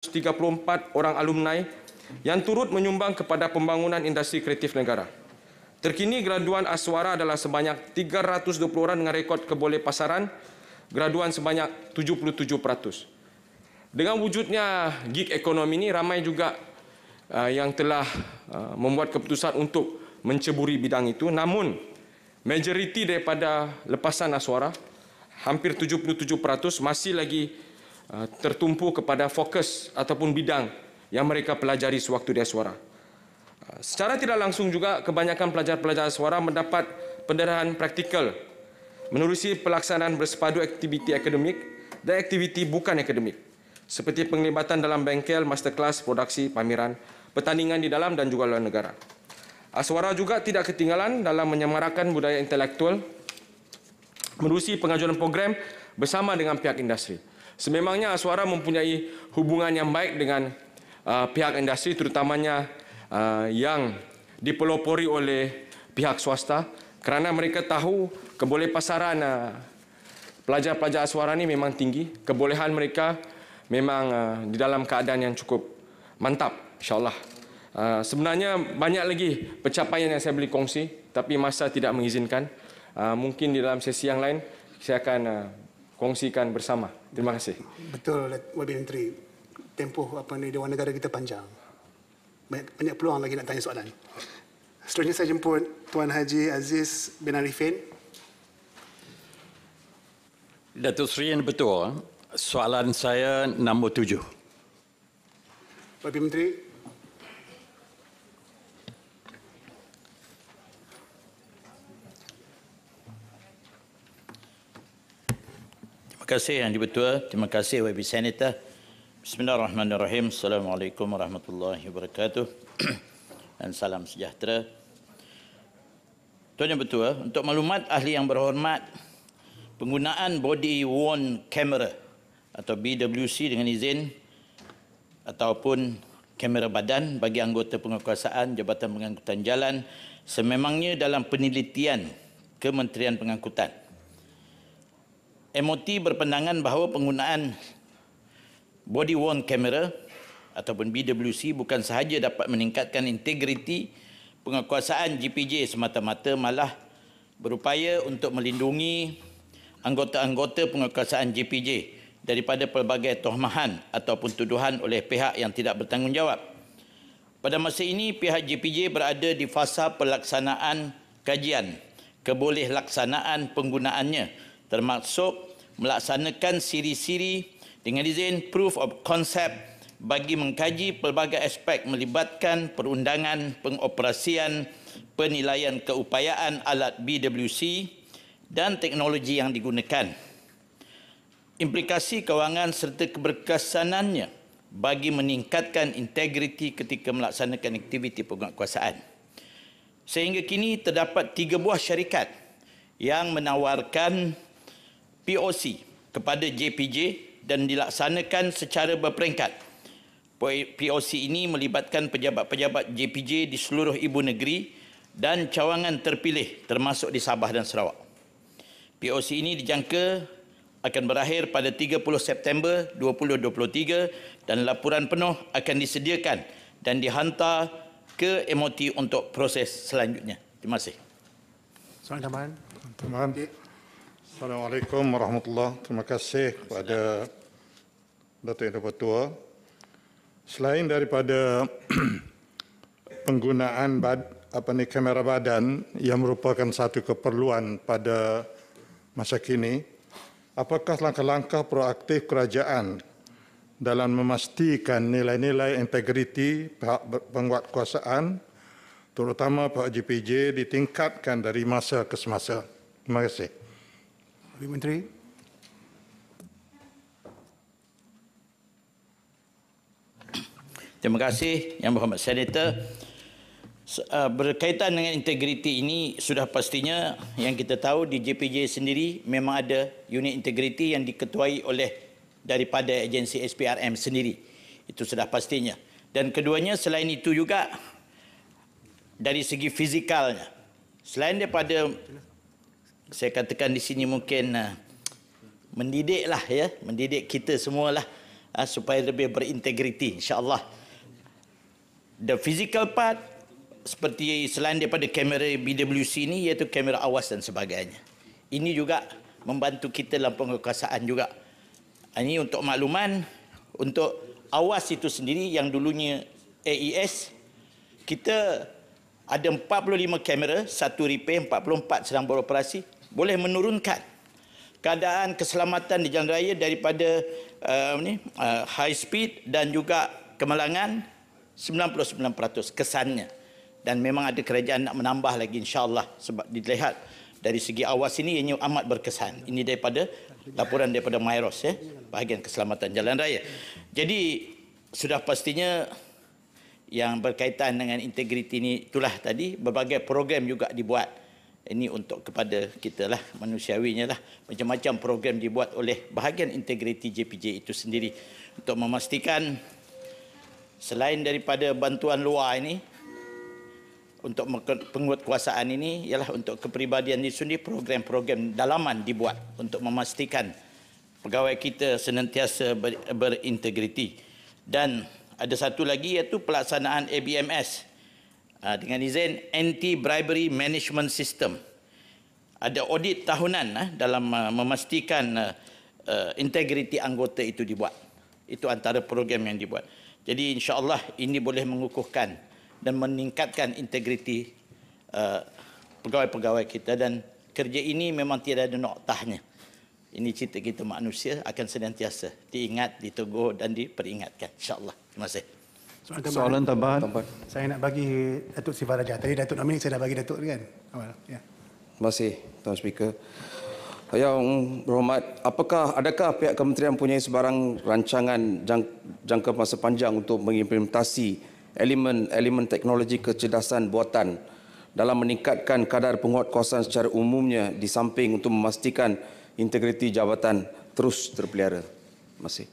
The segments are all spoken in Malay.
34 orang alumni yang turut menyumbang kepada pembangunan industri kreatif negara. Terkini graduan Aswara adalah sebanyak 320 orang dengan rekod kebolehpasaran, graduan sebanyak 77%. Dengan wujudnya gig ekonomi ini, ramai juga yang telah membuat keputusan untuk menceburi bidang itu. Namun, majoriti daripada lepasan Aswara, hampir 77% masih lagi tertumpu kepada fokus ataupun bidang yang mereka pelajari sewaktu di Aswara. Secara tidak langsung juga, kebanyakan pelajar-pelajar Aswara mendapat pendarahan praktikal menerusi pelaksanaan bersepadu aktiviti akademik dan aktiviti bukan akademik, seperti penglibatan dalam bengkel, masterclass, produksi, pameran, pertandingan di dalam dan juga luar negara. Aswara juga tidak ketinggalan dalam menyemarakan budaya intelektual menerusi pengajuan program bersama dengan pihak industri. Sememangnya Aswara mempunyai hubungan yang baik dengan pihak industri, terutamanya yang dipelopori oleh pihak swasta, kerana mereka tahu kebolehpasaran pelajar-pelajar Aswara ini memang tinggi. Kebolehan mereka memang di dalam keadaan yang cukup mantap, insyaAllah. Sebenarnya banyak lagi pencapaian yang saya boleh kongsi, tapi masa tidak mengizinkan. Mungkin di dalam sesi yang lain saya akan kongsikan bersama. Terima kasih. Betul, Wakil Menteri. Tempoh Dewan Negara kita panjang. Banyak peluang lagi nak tanya soalan. Seterusnya saya jemput Tuan Haji Aziz bin Arifin. Datuk Seri, yang betul. Soalan saya nombor 7. Wakil Menteri. Terima kasih Yang di-Ketua. Terima kasih YB Senator. Bismillahirrahmanirrahim. Assalamualaikum warahmatullahi wabarakatuh. Dan salam sejahtera. Tuan Yang Ketua, untuk maklumat ahli yang berhormat, penggunaan body worn camera atau BWC dengan izin ataupun kamera badan bagi anggota penguatkuasaan Jabatan Pengangkutan Jalan sememangnya dalam penelitian Kementerian Pengangkutan. MOT berpandangan bahawa penggunaan body worn camera ataupun BWC bukan sahaja dapat meningkatkan integriti penguatkuasaan GPJ semata-mata, malah berupaya untuk melindungi anggota-anggota penguatkuasaan GPJ daripada pelbagai tohmahan ataupun tuduhan oleh pihak yang tidak bertanggungjawab. Pada masa ini, pihak GPJ berada di fasa pelaksanaan kajian kebolehaksanaan penggunaannya, termasuk melaksanakan siri-siri dengan izin proof of concept bagi mengkaji pelbagai aspek melibatkan perundangan, pengoperasian, penilaian keupayaan alat BWC dan teknologi yang digunakan, implikasi kewangan serta keberkesanannya bagi meningkatkan integriti ketika melaksanakan aktiviti penguatkuasaan. Sehingga kini terdapat 3 buah syarikat yang menawarkan POC kepada JPJ dan dilaksanakan secara berperingkat. POC ini melibatkan pejabat-pejabat JPJ di seluruh ibu negeri dan cawangan terpilih termasuk di Sabah dan Sarawak. POC ini dijangka akan berakhir pada 30 September 2023 dan laporan penuh akan disediakan dan dihantar ke MOT untuk proses selanjutnya. Terima kasih. Soalan tambahan. Assalamualaikum warahmatullahi wabarakatuh. Terima kasih kepada Datuk Yang Di-Pertua. Selain daripada penggunaan kamera badan yang merupakan satu keperluan pada masa kini, apakah langkah-langkah proaktif kerajaan dalam memastikan nilai-nilai integriti pihak penguatkuasaan, terutama pihak JPJ, ditingkatkan dari masa ke semasa? Terima kasih. Wakil Menteri. Terima kasih Yang Berhormat Senator. Berkaitan dengan integriti ini, sudah pastinya yang kita tahu di JPJ sendiri memang ada unit integriti yang diketuai oleh daripada agensi SPRM sendiri. Itu sudah pastinya. Dan keduanya selain itu juga dari segi fizikalnya, selain daripada saya katakan di sini mungkin mendidik lah, ya, mendidik kita semualah supaya lebih berintegriti, insya-Allah. The physical part seperti selain daripada kamera BWC ni, iaitu kamera awas dan sebagainya. Ini juga membantu kita dalam penguasaan juga. Ini untuk makluman, untuk awas itu sendiri yang dulunya AES, kita ada 45 kamera, 1 repair, 44 sedang beroperasi, boleh menurunkan keadaan keselamatan di jalan raya daripada high speed dan juga kemalangan 99% kesannya. Dan memang ada kerajaan nak menambah lagi, insya-Allah, sebab dilihat dari segi awas ini ianya amat berkesan. Ini daripada laporan daripada Myros, bahagian keselamatan jalan raya. Jadi sudah pastinya yang berkaitan dengan integriti ini, itulah tadi berbagai program juga dibuat. Ini untuk kepada kita lah, manusiawinya lah. Macam-macam program dibuat oleh bahagian integriti JPJ itu sendiri untuk memastikan selain daripada bantuan luar ini, untuk penguatkuasaan ini ialah untuk kepribadian itu sendiri, program-program dalaman dibuat untuk memastikan pegawai kita senantiasa berintegriti. Dan ada satu lagi iaitu pelaksanaan ABMS dengan izin Anti-Bribery Management System. Ada audit tahunan dalam memastikan integriti anggota itu dibuat. Itu antara program yang dibuat. Jadi insya-Allah ini boleh mengukuhkan dan meningkatkan integriti pegawai-pegawai kita, dan kerja ini memang tidak ada noktahnya. Ini cita kita manusia akan senantiasa diingat, ditegur dan diperingatkan, insya-Allah. Terima kasih. Soalan tambahan. Saya nak bagi Datuk Sifar Raja. Tadi Datuk Dominic saya dah bagi Datuk kan? Awal. Ya. Terima kasih, Tuan Speaker. Yang berhormat, adakah pihak kementerian mempunyai sebarang rancangan jangka masa panjang untuk mengimplementasi elemen teknologi kecerdasan buatan dalam meningkatkan kadar penguatkuasaan secara umumnya, di samping untuk memastikan integriti jabatan terus terpelihara? Terima kasih.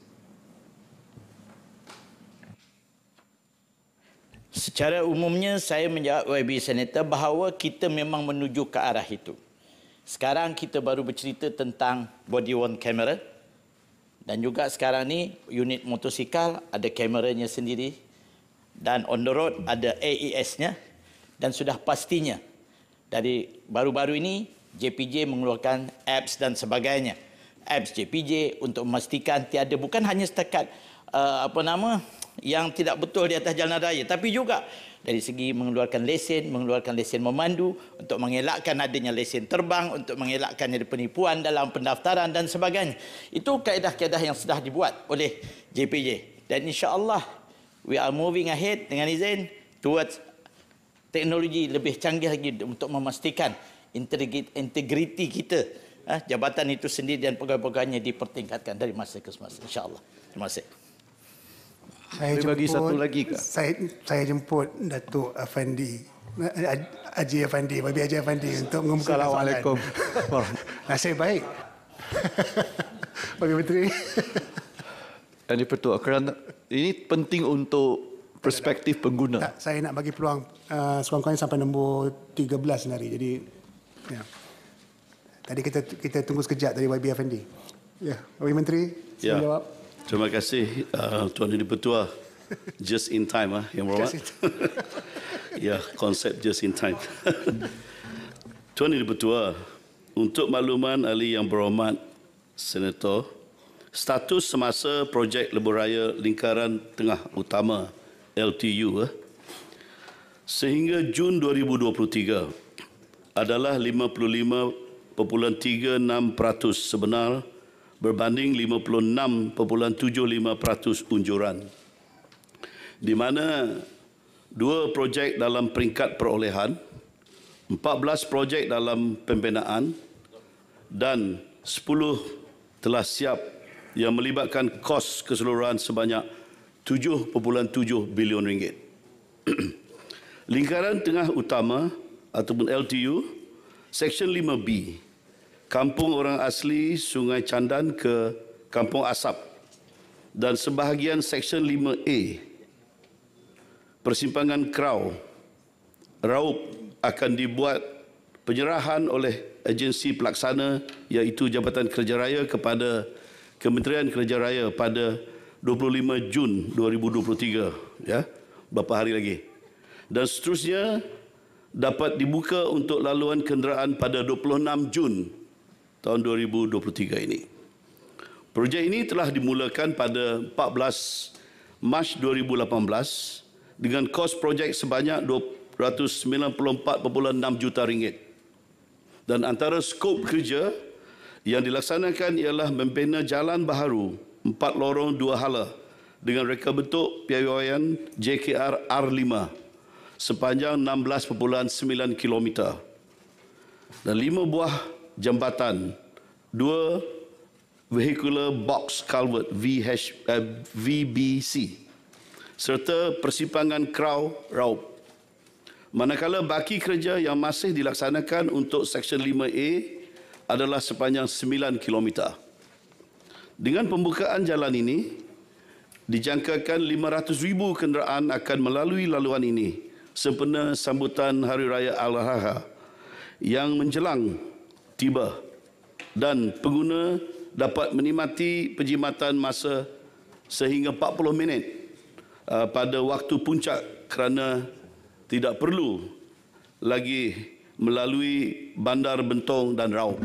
Secara umumnya saya menjawab YB Senator bahawa kita memang menuju ke arah itu. Sekarang kita baru bercerita tentang body worn camera, dan juga sekarang ni unit motosikal ada kameranya sendiri, dan on the road ada AES-nya, dan sudah pastinya dari baru-baru ini JPJ mengeluarkan apps dan sebagainya. Apps JPJ untuk memastikan tiada, bukan hanya setakat yang tidak betul di atas jalan raya, tapi juga dari segi mengeluarkan lesen memandu, untuk mengelakkan adanya lesen terbang, untuk mengelakkan ada penipuan dalam pendaftaran dan sebagainya. Itu kaedah-kaedah yang sudah dibuat oleh JPJ, dan insya-Allah we are moving ahead dengan izin towards teknologi lebih canggih lagi untuk memastikan integriti kita, jabatan itu sendiri dan pegawai-pegawainya dipertingkatkan dari masa ke semasa, insya-Allah. Terima kasih. Boleh bagi satu lagi ke? Saya jemput Datuk Afandi, Haji Afandi, Babi Haji Afandi untuk mengumumkan Assalamualaikum. Nasib baik. Bagi Menteri. Yang dipertua, kerana ini penting untuk perspektif pengguna. Tak, saya nak bagi peluang sekurang-kurangnya sampai nombor 13 hari. Jadi, ya. Tadi kita tunggu sekejap dari YB Afandi. Ya, Bagi Menteri, Ya. jawab. Terima kasih Tuan Yang Dipertua. Just in time, Yang Berhormat. Ya, konsep just in time. Tuan Yang Dipertua, untuk makluman ahli Yang Berhormat Senator, status semasa projek lebuh-raya lingkaran tengah utama LTU sehingga Jun 2023 adalah 55.36% sebenar berbanding 56.75% unjuran, di mana 2 projek dalam peringkat perolehan, 14 projek dalam pembinaan dan 10 telah siap yang melibatkan kos keseluruhan sebanyak 7.7 bilion ringgit. Lingkaran tengah utama ataupun LTU, Seksyen 5B, Kampung Orang Asli Sungai Candan ke Kampung Asap, dan sebahagian Seksyen 5A, Persimpangan Krau, Raup, akan dibuat penyerahan oleh agensi pelaksana iaitu Jabatan Kerja Raya kepada Kementerian Kerja Raya pada 25 Jun 2023, ya, beberapa hari lagi. Dan seterusnya dapat dibuka untuk laluan kenderaan pada 26 Jun tahun 2023 ini. Projek ini telah dimulakan pada 14 Mac 2018 dengan kos projek sebanyak 294.6 juta ringgit. Dan antara skop kerja yang dilaksanakan ialah membina jalan baharu 4 lorong 2 hala dengan reka bentuk piawaian JKR R5 sepanjang 16.9 km dan 5 buah jambatan, 2 Vehicular Box Culvert VBC serta persimpangan Krau Raup. Manakala baki kerja yang masih dilaksanakan untuk Seksyen 5A adalah sepanjang 9 km. Dengan pembukaan jalan ini, dijangkakan 500,000 kenderaan akan melalui laluan ini sempena sambutan Hari Raya Al-Adha yang menjelang tiba dan pengguna dapat menikmati perkhidmatan masa sehingga 40 minit pada waktu puncak kerana tidak perlu lagi melalui Bandar Bentong dan Raub.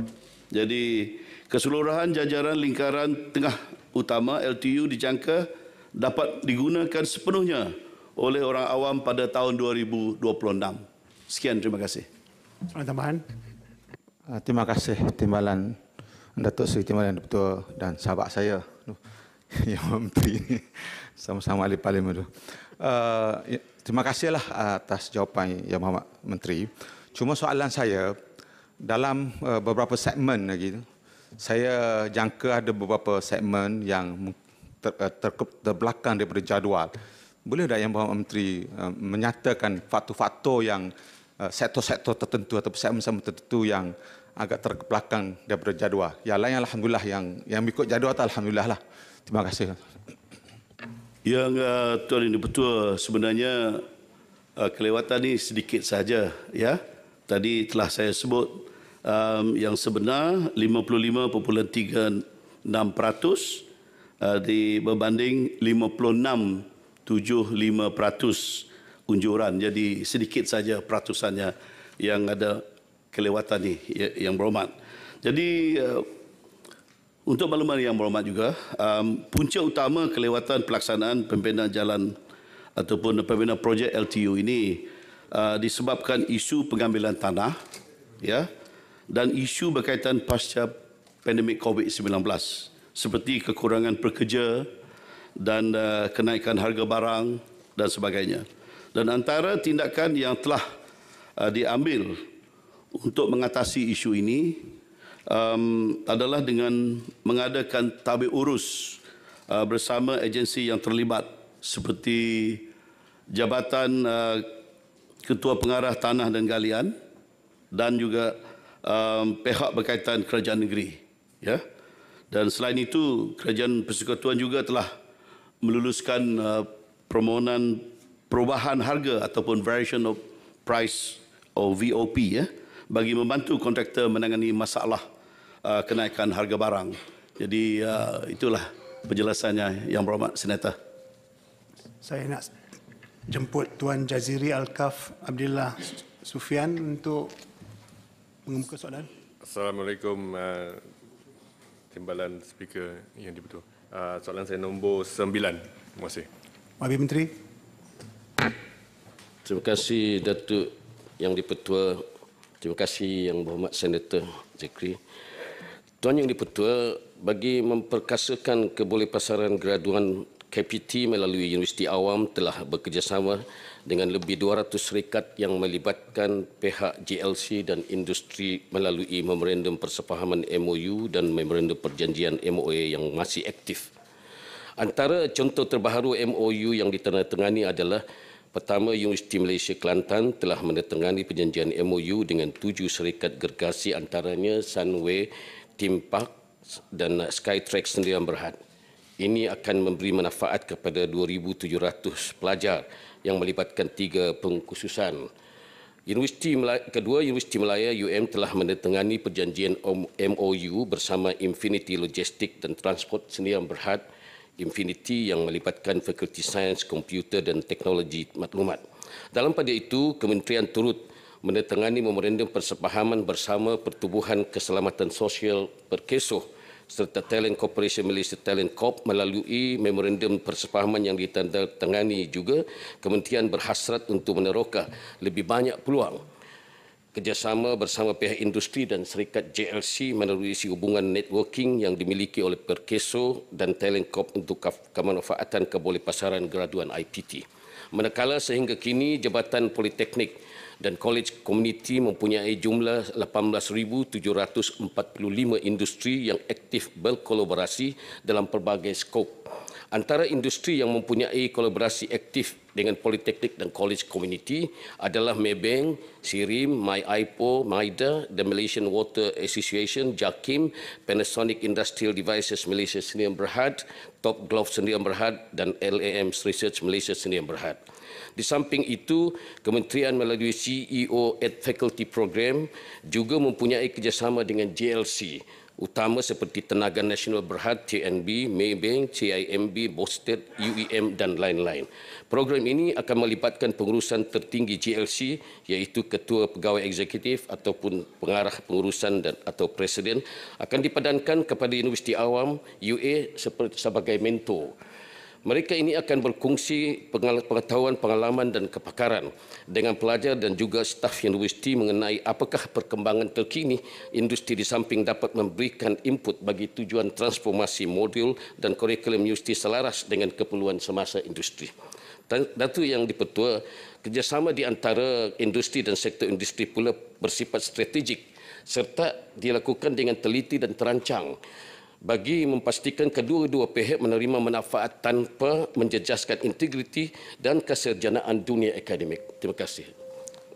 Jadi keseluruhan jajaran lingkaran tengah utama LTU dijangka dapat digunakan sepenuhnya oleh orang awam pada tahun 2026. Sekian, terima kasih. Soalan tambahan. Terima kasih Timbalan Datuk Seri Timbalan Betul dan sahabat saya Yang Menteri ini sama-sama ahli parlimen tu. Terima kasihlah atas jawapan Yang Berhormat Menteri. Cuma soalan saya dalam beberapa segmen lagi saya jangka ada beberapa segmen yang terbelakang daripada jadual. Boleh tak Yang Berhormat Menteri menyatakan faktor-faktor yang sektor-sektor tertentu atau segmen-segmen tertentu yang agak terbelakang daripada jadual. Yang lain alhamdulillah, yang ikut jadual alhamdulillah lah. Terima kasih. Yang Tuan Yang Dipertua, sebenarnya kelewatan ini sedikit saja, ya. Tadi telah saya sebut yang sebenar 55.36% berbanding 56.75% unjuran. Jadi sedikit saja peratusannya yang ada kelewatan ni, Yang Berhormat. Jadi untuk makluman Yang Berhormat juga, punca utama kelewatan pelaksanaan pembinaan jalan ataupun pembinaan projek LTU ini disebabkan isu pengambilan tanah, ya, dan isu berkaitan pasca pandemik COVID-19 seperti kekurangan pekerja dan kenaikan harga barang dan sebagainya. Dan antara tindakan yang telah diambil untuk mengatasi isu ini adalah dengan mengadakan tabik urus bersama agensi yang terlibat seperti Jabatan Ketua Pengarah Tanah dan Galian dan juga pihak berkaitan kerajaan negeri, ya. Dan selain itu, Kerajaan Persekutuan juga telah meluluskan permohonan perubahan harga ataupun variation of price atau VOP, ya, bagi membantu kontraktor menangani masalah kenaikan harga barang. Jadi itulah penjelasannya, Yang Berhormat Senator. Saya nak jemput Tuan Jaziri Alkaf Abdillah Sufian untuk mengemuka soalan. Assalamualaikum Timbalan Speaker Yang Dipertua. Soalan saya nombor 9. Terima kasih. Wabil Menteri. Terima kasih Datuk Yang Dipertua. Terima kasih Yang Berhormat Senator Zikri. Tuan Yang Dipertua, bagi memperkasakan kebolehpasaran graduan KPT melalui Universiti Awam telah bekerjasama dengan lebih 200 syarikat yang melibatkan pihak JLC dan industri melalui memorandum persefahaman MOU dan memorandum perjanjian MOA yang masih aktif. Antara contoh terbaharu MOU yang ditandatangani adalah pertama, Universiti Malaysia Kelantan telah menandatangani perjanjian MOU dengan 7 syarikat gergasi antaranya Sunway, Theme Park dan Skytrack Sdn Bhd. Ini akan memberi manfaat kepada 2,700 pelajar yang melibatkan 3 pengkhususan. Kedua, Universiti Malaya UM telah menandatangani perjanjian MOU bersama Infinity Logistik dan Transport Sdn Bhd Infinity yang melibatkan Fakulti Sains, Komputer dan Teknologi Maklumat. Dalam pada itu, Kementerian turut menandatangani memorandum persefahaman bersama Pertubuhan Keselamatan Sosial Perkeso serta Talent Corporation Malaysia Talent Corp melalui memorandum persefahaman yang ditandatangani juga. Kementerian berhasrat untuk meneroka lebih banyak peluang kerjasama bersama pihak industri dan syarikat JLC melalui hubungan networking yang dimiliki oleh Perkeso dan Talent Corp untuk kemanfaatan kebolehpasaran graduan IPT. Manakala sehingga kini Jabatan Politeknik dan College Community mempunyai jumlah 18,745 industri yang aktif berkolaborasi dalam pelbagai skop. Antara industri yang mempunyai kolaborasi aktif dengan Politeknik dan College Community adalah Maybank, Sirim, MyIPO, MIDA, The Malaysian Water Association, JAKIM, Panasonic Industrial Devices Malaysia Sdn Bhd, Top Glove Sdn Bhd dan LAM Research Malaysia Sdn Bhd. Di samping itu, Kementerian melalui CEO at Faculty Program juga mempunyai kerjasama dengan JLC, utama seperti Tenaga Nasional Berhad, TNB, Maybank, CIMB, Bosted, UEM dan lain-lain. Program ini akan melibatkan pengurusan tertinggi JLC iaitu Ketua Pegawai Eksekutif ataupun Pengarah Pengurusan dan atau Presiden akan dipadankan kepada Universiti Awam UA sebagai mentor. Mereka ini akan berkongsi pengetahuan, pengalaman dan kepakaran dengan pelajar dan juga staf universiti mengenai apakah perkembangan terkini industri di samping dapat memberikan input bagi tujuan transformasi modul dan kurikulum universiti selaras dengan keperluan semasa industri. Datuk Yang Dipertua, kerjasama di antara industri dan sektor industri pula bersifat strategik serta dilakukan dengan teliti dan terancang bagi memastikan kedua-dua pihak menerima manfaat tanpa menjejaskan integriti dan kesarjanaan dunia akademik. Terima kasih.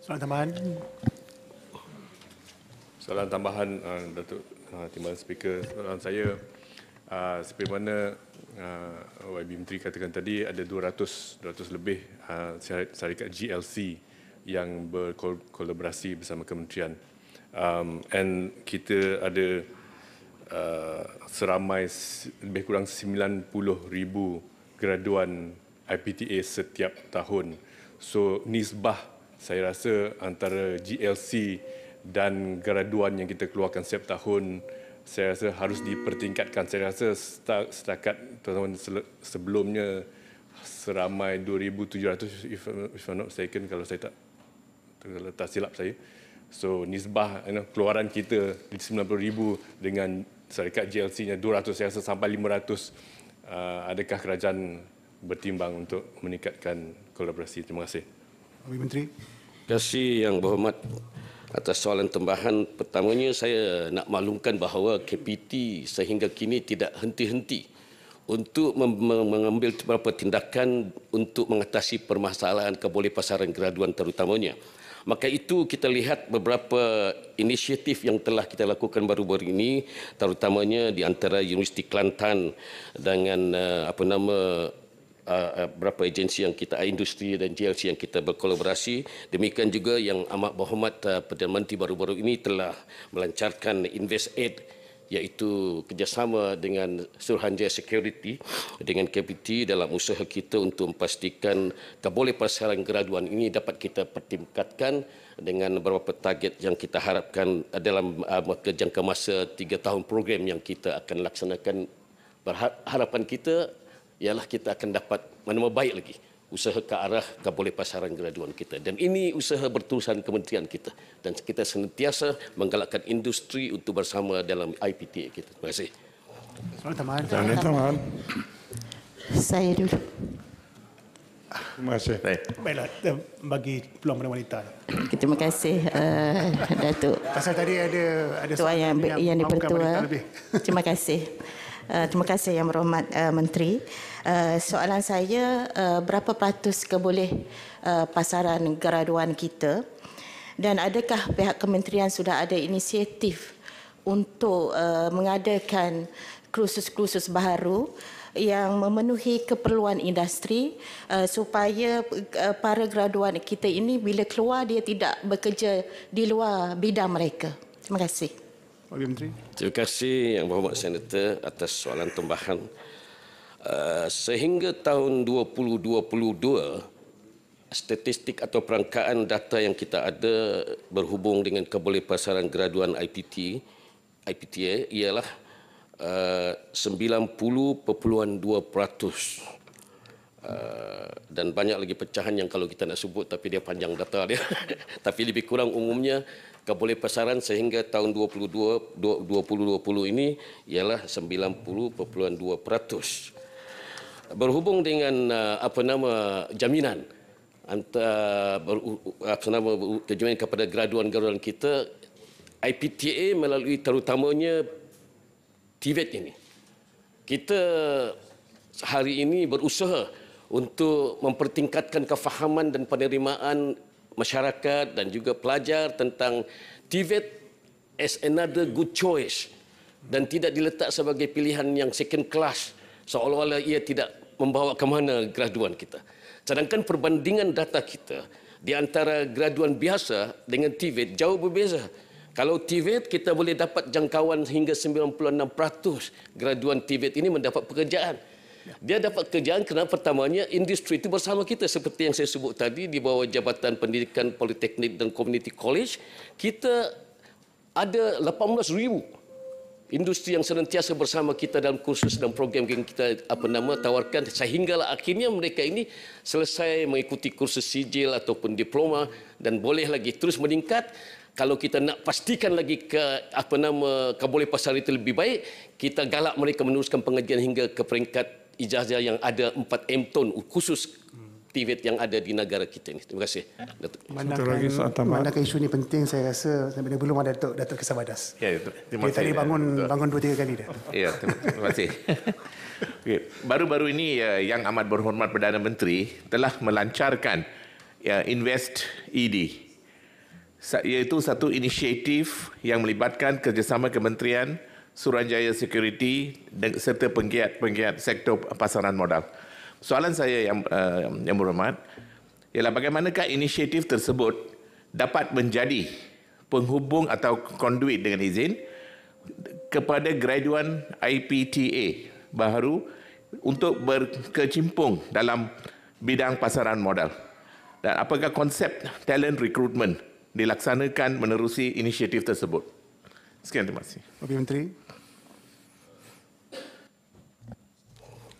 Soalan tambahan. Soalan tambahan, Datuk Timbalan Speaker. Soalan saya, seperti mana YB Menteri katakan tadi, ada 200 lebih syarikat GLC yang berkolaborasi bersama kementerian. And kita ada seramai lebih kurang 90,000 graduan IPTA setiap tahun. So nisbah saya rasa antara GLC dan graduan yang kita keluarkan setiap tahun saya rasa harus dipertingkatkan. Saya rasa setakat tahun sebelumnya seramai 2,700 if I'm not mistaken, kalau saya tak silap saya. So nisbah keluaran kita 90,000 dengan syarikat GLC-nya 200, saya rasa sampai 500. Adakah kerajaan bertimbang untuk meningkatkan kolaborasi? Terima kasih. YB Menteri. Terima kasih Yang Berhormat atas soalan tambahan. Pertamanya saya nak maklumkan bahawa KPT sehingga kini tidak henti-henti untuk mengambil beberapa tindakan untuk mengatasi permasalahan kebolehpasaran graduan terutamanya. Maka itu kita lihat beberapa inisiatif yang telah kita lakukan baru-baru ini, terutamanya di antara Universiti Kelantan dengan beberapa agensi yang kita, industri dan GLC yang kita berkolaborasi. Demikian juga yang amat berhormat Perdana Menteri baru-baru ini telah melancarkan Invest Aid, iaitu kerjasama dengan Suruhanjaya Security dengan KPT dalam usaha kita untuk memastikan kebolehpasaran graduan ini dapat kita pertingkatkan dengan beberapa target yang kita harapkan dalam jangka masa 3 tahun program yang kita akan laksanakan. Harapan kita ialah kita akan dapat menambah baik lagi usaha ke arah kebolehpasaran graduan kita. Dan ini usaha berterusan kementerian kita. Dan kita senantiasa menggalakkan industri untuk bersama dalam IPTA kita. Terima kasih. Soalan tambahan. Soalan tambahan. Saya dulu. Terima kasih. Baiklah, bagi peluang pada wanita. Terima kasih Datuk. Pasal tadi ada Tuan yang Dipertua. Terima kasih. Terima kasih Yang Berhormat Menteri. Soalan saya, berapa peratus kebolehpasaran graduan kita dan adakah pihak kementerian sudah ada inisiatif untuk mengadakan kursus-kursus baharu yang memenuhi keperluan industri supaya para graduan kita ini bila keluar dia tidak bekerja di luar bidang mereka. Terima kasih. YB Menteri. Terima kasih Yang Berhormat Senator atas soalan tambahan. Sehingga tahun 2022, statistik atau perangkaan data yang kita ada berhubung dengan kebolehpasaran graduan IPTA ialah 90.2%. Dan banyak lagi pecahan yang kalau kita nak sebut tapi dia panjang data dia. Tapi lebih kurang umumnya kebolehpasaran sehingga tahun 2020 ini ialah 90.2%. Berhubung dengan jaminan jaminan kepada graduan-graduan kita, IPTA melalui terutamanya TVET ini. Kita hari ini berusaha untuk mempertingkatkan kefahaman dan penerimaan masyarakat dan juga pelajar tentang TVET as another good choice dan tidak diletak sebagai pilihan yang second class seolah-olah ia tidak membawa ke mana graduan kita. Sedangkan perbandingan data kita di antara graduan biasa dengan TVET jauh berbeza. Kalau TVET kita boleh dapat jangkauan hingga 96% graduan TVET ini mendapat pekerjaan. Dia dapat kerjaan kerana pertamanya industri itu bersama kita seperti yang saya sebut tadi di bawah Jabatan Pendidikan Politeknik dan Community College kita ada 18,000 industri yang senantiasa bersama kita dalam kursus dan program yang kita tawarkan sehinggalah akhirnya mereka ini selesai mengikuti kursus sijil ataupun diploma dan boleh lagi terus meningkat. Kalau kita nak pastikan lagi kebolehpasaran itu lebih baik, kita galak mereka meneruskan pengajian hingga ke peringkat ijazah yang ada 4 ton khusus TVET yang ada di negara kita ini. Terima kasih. Manakah isu ini penting, saya rasa belum ada Datuk Kesabadas. Ya, terima kasih. Tadi bangun 2-3 kali dah. Ya, terima kasih. Okay. Baru-baru ini Yang Amat Berhormat Perdana Menteri telah melancarkan Invest ED, iaitu satu inisiatif yang melibatkan kerjasama Kementerian Suruhanjaya Security serta penggiat sektor pasaran modal. Soalan saya yang berhormat ialah bagaimanakah inisiatif tersebut dapat menjadi penghubung atau konduit dengan izin kepada graduan IPTA baru untuk berkecimpung dalam bidang pasaran modal. Dan apakah konsep talent recruitment dilaksanakan menerusi inisiatif tersebut? Sekian, terima kasih. Pak Menteri.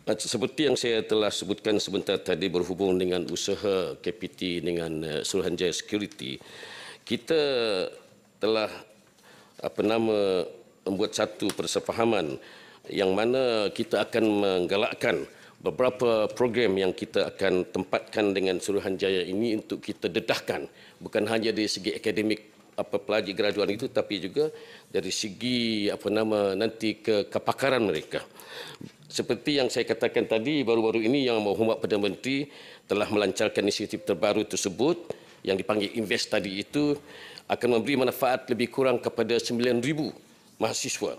Seperti yang saya telah sebutkan sebentar tadi berhubung dengan usaha KPT dengan Suruhanjaya Security, kita telah membuat satu persefahaman yang mana kita akan menggalakkan beberapa program yang kita akan tempatkan dengan Suruhanjaya ini untuk kita dedahkan bukan hanya dari segi akademik pelajar graduan itu tapi juga dari segi nanti kepakaran mereka. Seperti yang saya katakan tadi, baru-baru ini Yang Berhormat Perdana Menteri telah melancarkan inisiatif terbaru tersebut yang dipanggil Invest tadi itu akan memberi manfaat lebih kurang kepada 9,000 mahasiswa.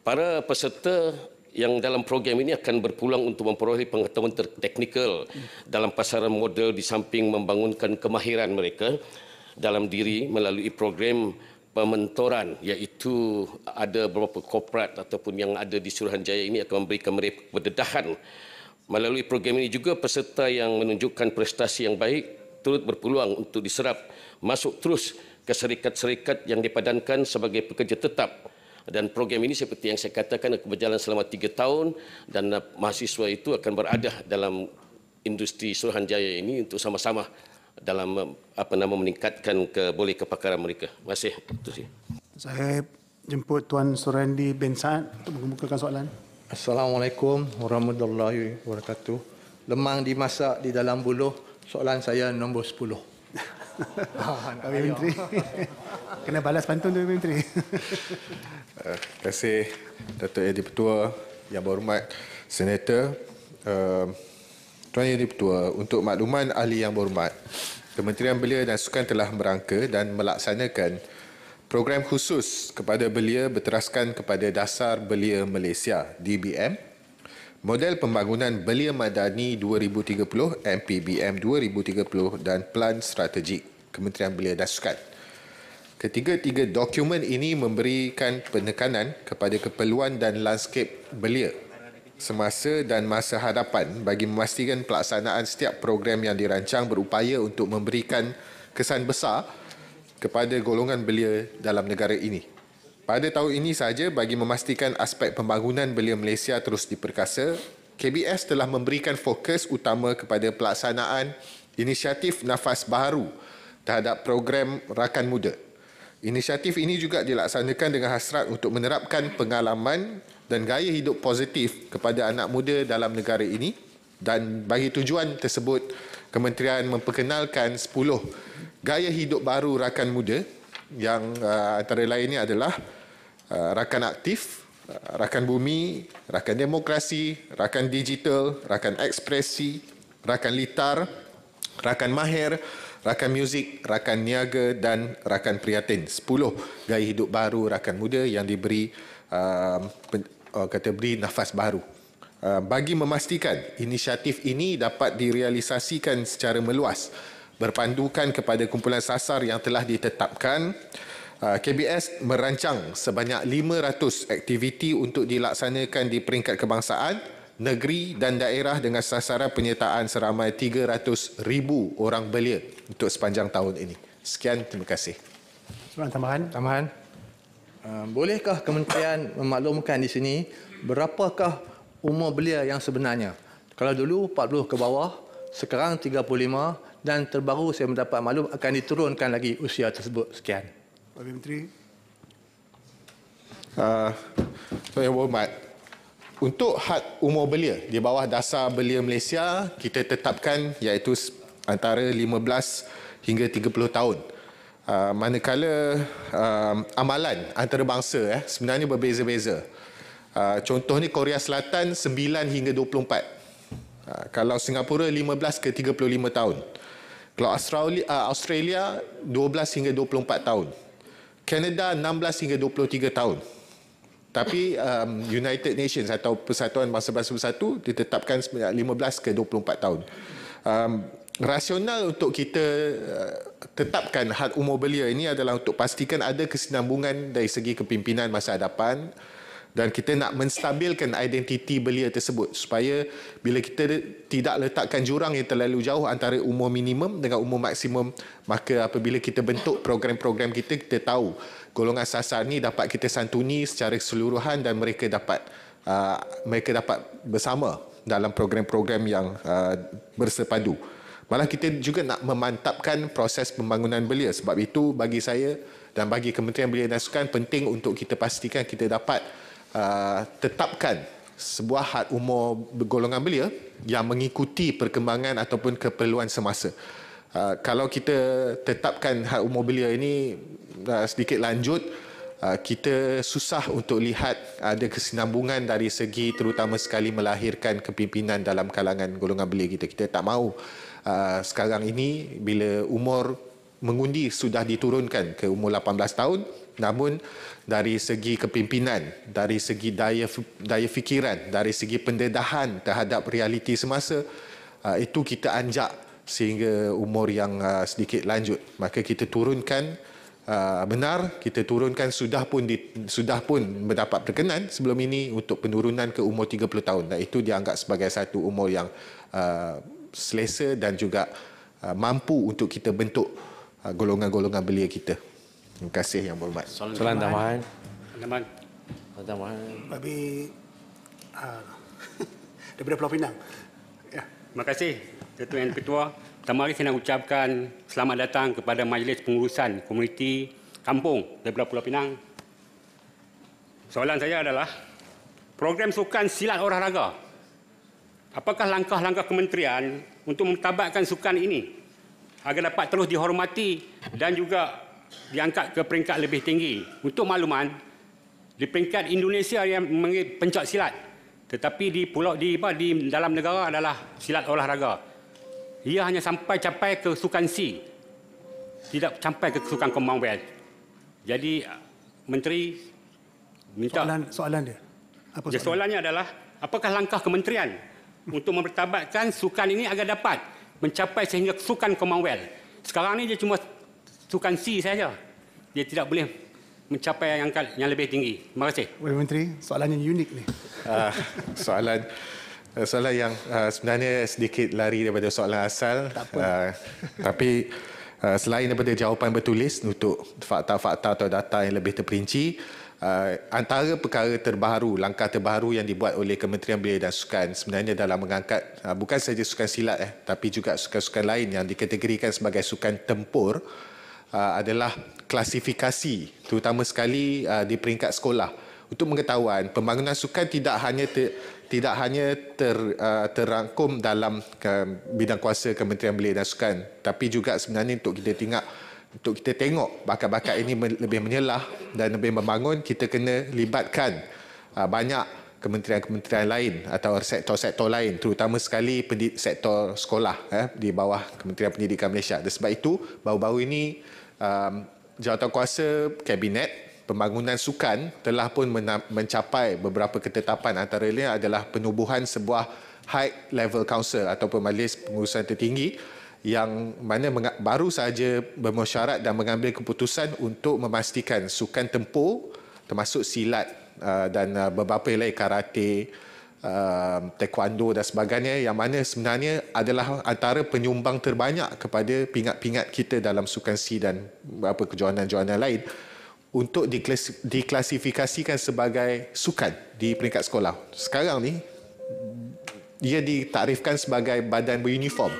Para peserta yang dalam program ini akan berpulang untuk memperoleh pengetahuan teknikal dalam pasaran modal di samping membangunkan kemahiran mereka dalam diri melalui program pementoran, iaitu ada beberapa korporat ataupun yang ada di Suruhanjaya ini akan memberikan mereka pendedahan. Melalui program ini juga peserta yang menunjukkan prestasi yang baik turut berpeluang untuk diserap masuk terus ke syarikat-syarikat yang dipadankan sebagai pekerja tetap. Dan program ini seperti yang saya katakan akan berjalan selama 3 tahun dan mahasiswa itu akan berada dalam industri Suruhanjaya ini untuk sama-sama dalam meningkatkan kepakaran mereka. Terima kasih. Saya jemput Tuan Surandi bin Saad untuk mengemukakan soalan. Assalamualaikum warahmatullahi wabarakatuh. Lemang dimasak di dalam buluh. Soalan saya nombor 10. Pak Menteri. Kena balas pantun tu, Pak Menteri. Terima kasih Datuk Yang Di-Pertua, Yang Berhormat Senator. Tuan Yang Di-Pertua, untuk makluman ahli Yang Berhormat, Kementerian Belia dan Sukan telah merangka dan melaksanakan program khusus kepada belia berteraskan kepada Dasar Belia Malaysia (DBM), Model Pembangunan Belia Madani 2030 (MPBM 2030) dan Plan Strategik Kementerian Belia dan Sukan. Ketiga-tiga dokumen ini memberikan penekanan kepada keperluan dan lanskip belia semasa dan masa hadapan bagi memastikan pelaksanaan setiap program yang dirancang berupaya untuk memberikan kesan besar kepada golongan belia dalam negara ini. Pada tahun ini sahaja, bagi memastikan aspek pembangunan belia Malaysia terus diperkasa, KBS telah memberikan fokus utama kepada pelaksanaan inisiatif nafas baharu terhadap program rakan muda. Inisiatif ini juga dilaksanakan dengan hasrat untuk menerapkan pengalaman dan gaya hidup positif kepada anak muda dalam negara ini, dan bagi tujuan tersebut, Kementerian memperkenalkan 10 gaya hidup baru rakan muda yang antara lainnya adalah rakan aktif, rakan bumi, rakan demokrasi, rakan digital, rakan ekspresi, rakan litar, rakan mahir, rakan muzik, rakan niaga dan rakan prihatin. 10 gaya hidup baru rakan muda yang diberi kategori nafas baru. Bagi memastikan inisiatif ini dapat direalisasikan secara meluas berpandukan kepada kumpulan sasar yang telah ditetapkan, KBS merancang sebanyak 500 aktiviti untuk dilaksanakan di peringkat kebangsaan, negeri dan daerah dengan sasaran penyertaan seramai 300,000 orang belia untuk sepanjang tahun ini. Sekian, terima kasih. Soalan tambahan? Tambahan. Bolehkah kementerian memaklumkan di sini berapakah umur belia yang sebenarnya? Kalau dulu 40 ke bawah, sekarang 35 dan terbaru saya mendapat maklum akan diturunkan lagi usia tersebut. Sekian. Pak Menteri. Yang berhormat, untuk had umur belia di bawah dasar belia Malaysia, kita tetapkan iaitu antara 15 hingga 30 tahun. Manakala amalan antarabangsa sebenarnya berbeza-beza. Contohnya Korea Selatan 9 hingga 24. Kalau Singapura 15 ke 35 tahun. Kalau Australia 12 hingga 24 tahun. Kanada 16 hingga 23 tahun. Tapi United Nations atau Persatuan Bangsa-Bangsa Bersatu ditetapkan 15 ke 24 tahun. Rasional untuk kita tetapkan had umur belia ini adalah untuk pastikan ada kesinambungan dari segi kepimpinan masa hadapan, dan kita nak menstabilkan identiti belia tersebut supaya bila kita tidak letakkan jurang yang terlalu jauh antara umur minimum dengan umur maksimum, maka apabila kita bentuk program-program kita tahu golongan sasar ni dapat kita santuni secara keseluruhan dan mereka dapat bersama dalam program-program yang bersepadu. Malah kita juga nak memantapkan proses pembangunan belia. Sebab itu bagi saya dan bagi Kementerian Belia dan Sukan penting untuk kita pastikan kita dapat tetapkan sebuah had umur golongan belia yang mengikuti perkembangan ataupun keperluan semasa. Kalau kita tetapkan had umur belia ini sedikit lanjut, kita susah untuk lihat ada kesinambungan dari segi terutama sekali melahirkan kepimpinan dalam kalangan golongan belia kita. Kita tak mahu sekarang ini bila umur mengundi sudah diturunkan ke umur 18 tahun, namun dari segi kepimpinan, dari segi daya fikiran, dari segi pendedahan terhadap realiti semasa, itu kita anjak sehingga umur yang sedikit lanjut. Maka kita turunkan, benar kita turunkan sudah pun mendapat perkenan sebelum ini untuk penurunan ke umur 30 tahun, dan itu dianggap sebagai satu umur yang selesa dan juga mampu untuk kita bentuk golongan-golongan belia kita. Terima kasih Yang Berhormat. Soalan tambahan. Bagi daripada Pulau Pinang. Ya. Terima kasih Ketua Yang Ketua. Pertama kali saya nak ucapkan selamat datang kepada Majlis Pengurusan Komuniti Kampung daripada Pulau Pinang. Soalan saya adalah program sukan silat olahraga. Apakah langkah-langkah kementerian untuk mentabatkan sukan ini agar dapat terus dihormati dan juga diangkat ke peringkat lebih tinggi? Untuk makluman, di peringkat Indonesia yang pencak silat, tetapi di dalam negara adalah silat olahraga. Ia hanya capai ke sukan C, tidak sampai ke sukan Commonwealth. Jadi Menteri minta soalan dia. Apa soalan? Soalannya adalah apakah langkah kementerian untuk mempertabatkan sukan ini agar dapat mencapai sehingga sukan Commonwealth. Sekarang ni dia cuma sukan C saja. Dia tidak boleh mencapai angka yang lebih tinggi? Terima kasih. Wakil Menteri, soalan yang unik ni. Soalan yang sebenarnya sedikit lari daripada soalan asal. Tapi selain daripada jawapan bertulis untuk fakta-fakta atau data yang lebih terperinci, antara perkara terbaru, langkah terbaru yang dibuat oleh Kementerian Belia dan Sukan sebenarnya dalam mengangkat bukan sahaja sukan silat tapi juga sukan-sukan lain yang dikategorikan sebagai sukan tempur adalah klasifikasi, terutama sekali di peringkat sekolah. Untuk pengetahuan, pembangunan sukan tidak hanya terangkum dalam bidang kuasa Kementerian Belia dan Sukan, tapi juga sebenarnya untuk kita tengok bakat-bakat ini lebih menyelah dan lebih membangun, kita kena libatkan banyak kementerian-kementerian lain atau sektor-sektor lain, terutama sekali sektor sekolah di bawah Kementerian Pendidikan Malaysia. Dan sebab itu, baru-baru ini Jawatankuasa Kabinet Pembangunan Sukan telah pun mencapai beberapa ketetapan, antaranya adalah penubuhan sebuah High Level Council ataupun Majlis Pengurusan Tertinggi yang mana baru sahaja bermusyarat dan mengambil keputusan untuk memastikan sukan tempur termasuk silat dan beberapa lain, karate, taekwondo dan sebagainya, yang mana sebenarnya adalah antara penyumbang terbanyak kepada pingat-pingat kita dalam sukan si dan beberapa kejohanan-kejohanan lain untuk diklasifikasikan sebagai sukan di peringkat sekolah. Sekarang ni ia ditaktifkan sebagai badan beruniform.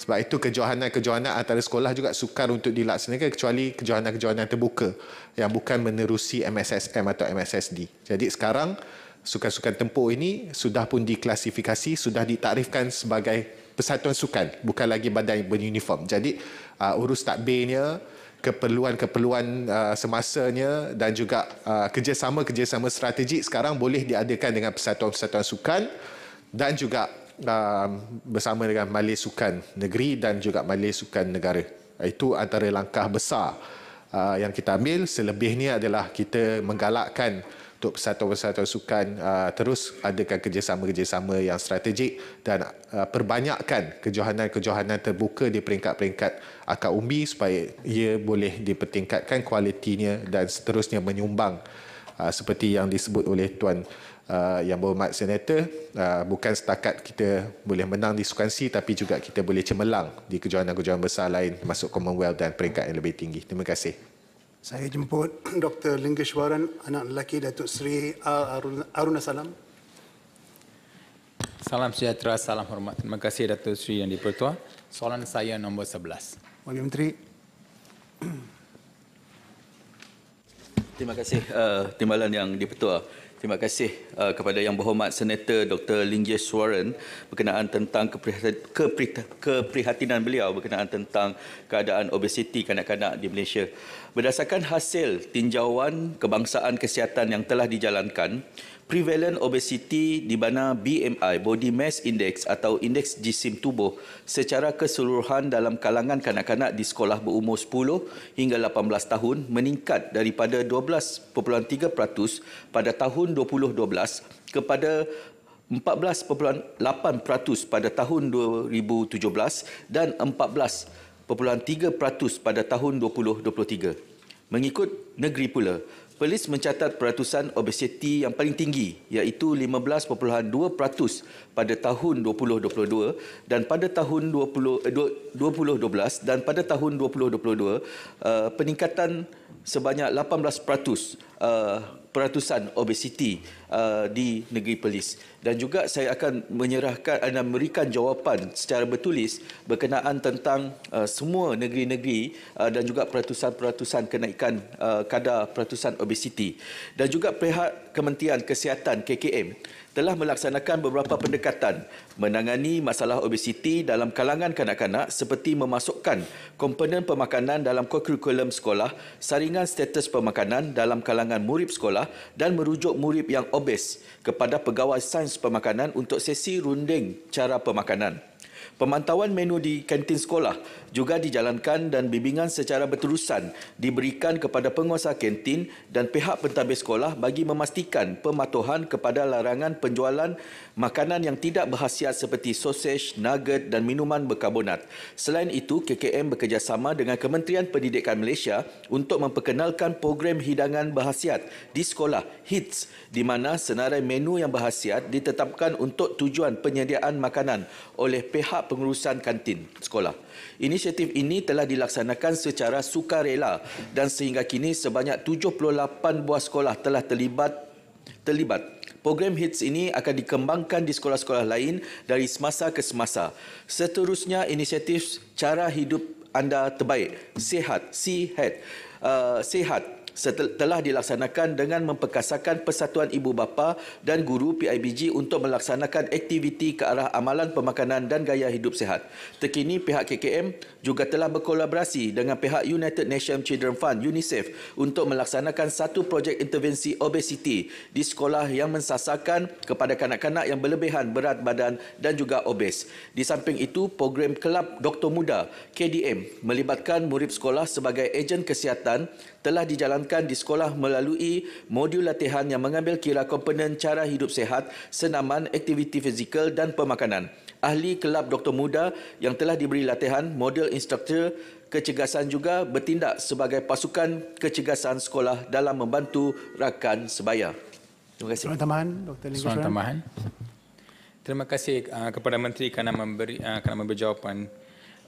Sebab itu kejohanan-kejohanan antara sekolah juga sukar untuk dilaksanakan kecuali kejohanan-kejohanan terbuka yang bukan menerusi MSSM atau MSSD. Jadi sekarang sukan-sukan tempur ini sudah pun diklasifikasi, sudah ditaktifkan sebagai persatuan sukan, bukan lagi badan beruniform. Jadi urus tadbirnya, keperluan-keperluan semasanya dan juga kerjasama-kerjasama strategik sekarang boleh diadakan dengan persatuan-persatuan sukan dan juga bersama dengan Majlis Sukan Negeri dan juga Majlis Sukan Negara. Itu antara langkah besar yang kita ambil. Selebihnya adalah kita menggalakkan untuk persatuan-persatuan sukan terus adakan kerjasama-kerjasama yang strategik dan perbanyakkan kejohanan-kejohanan terbuka di peringkat-peringkat akar umbi supaya ia boleh dipertingkatkan kualitinya dan seterusnya menyumbang seperti yang disebut oleh Tuan Yang Berhormat Senator, bukan setakat kita boleh menang di sukan si tapi juga kita boleh cemerlang di kejohanan-kejohanan besar lain termasuk Commonwealth dan peringkat yang lebih tinggi. Terima kasih. Saya jemput Dr. Lingeshwaran, anak lelaki Datuk Seri Aruna Salam. Salam sejahtera, salam hormat. Terima kasih Datuk Seri Yang di-Pertua. Soalan saya nombor 11. Wakil Menteri. Terima kasih Timbalan Yang di-Pertua. Terima kasih kepada Yang Berhormat Senator Dr. Lingeshwaran berkenaan tentang keprihatinan beliau berkenaan tentang keadaan obesiti kanak-kanak di Malaysia. Berdasarkan hasil tinjauan kebangsaan kesihatan yang telah dijalankan, prevalent obesity di mana BMI, Body Mass Index atau indeks jisim tubuh secara keseluruhan dalam kalangan kanak-kanak di sekolah berumur 10 hingga 18 tahun meningkat daripada 12.3% pada tahun 2012 kepada 14.8% pada tahun 2017 dan 14.3% pada tahun 2023. Mengikut negeri pula, Perlis mencatat peratusan obesiti yang paling tinggi iaitu 15.2% pada tahun 2022 dan pada tahun 2012 dan pada tahun 2022 peningkatan sebanyak 18% peratusan obesiti di negeri Perlis. Dan juga saya akan memberikan jawapan secara bertulis berkenaan tentang semua negeri-negeri dan juga peratusan-peratusan kenaikan kadar peratusan obesiti. Dan juga pihak Kementerian Kesihatan KKM telah melaksanakan beberapa pendekatan menangani masalah obesiti dalam kalangan kanak-kanak seperti memasukkan komponen pemakanan dalam kurikulum sekolah, saringan status pemakanan dalam kalangan murid sekolah dan merujuk murid yang obes kepada pegawai sains pemakanan untuk sesi runding cara pemakanan. Pemantauan menu di kantin sekolah juga dijalankan dan bimbingan secara berterusan diberikan kepada penguasa kantin dan pihak pentadbir sekolah bagi memastikan pematuhan kepada larangan penjualan makanan yang tidak berkhasiat seperti sosej, nugget dan minuman berkarbonat. Selain itu, KKM bekerjasama dengan Kementerian Pendidikan Malaysia untuk memperkenalkan program hidangan berkhasiat di sekolah HITS di mana senarai menu yang berkhasiat ditetapkan untuk tujuan penyediaan makanan oleh pihak pengurusan kantin sekolah. Inisiatif ini telah dilaksanakan secara sukarela dan sehingga kini sebanyak 78 buah sekolah telah terlibat. Program HITS ini akan dikembangkan di sekolah-sekolah lain dari semasa ke semasa. Seterusnya, inisiatif Cara Hidup Anda Terbaik, Sihat, telah dilaksanakan dengan memperkasakan Persatuan Ibu Bapa dan Guru PIBG untuk melaksanakan aktiviti ke arah amalan pemakanan dan gaya hidup sihat. Terkini pihak KKM juga telah berkolaborasi dengan pihak United Nations Children Fund UNICEF untuk melaksanakan satu projek intervensi obesiti di sekolah yang mensasarkan kepada kanak-kanak yang berlebihan berat badan dan juga obes. Di samping itu, program Kelab Doktor Muda KDM melibatkan murid sekolah sebagai ejen kesihatan telah dijalankan di sekolah melalui modul latihan yang mengambil kira komponen cara hidup sihat, senaman, aktiviti fizikal dan pemakanan. Ahli Kelab Doktor Muda yang telah diberi latihan model instruktur kecergasan juga bertindak sebagai pasukan kecergasan sekolah dalam membantu rakan sebaya. Terima kasih. Soalan tambahan, Dr. Linggo. Soalan tambahan. Terima kasih kepada Menteri kerana memberi jawapan.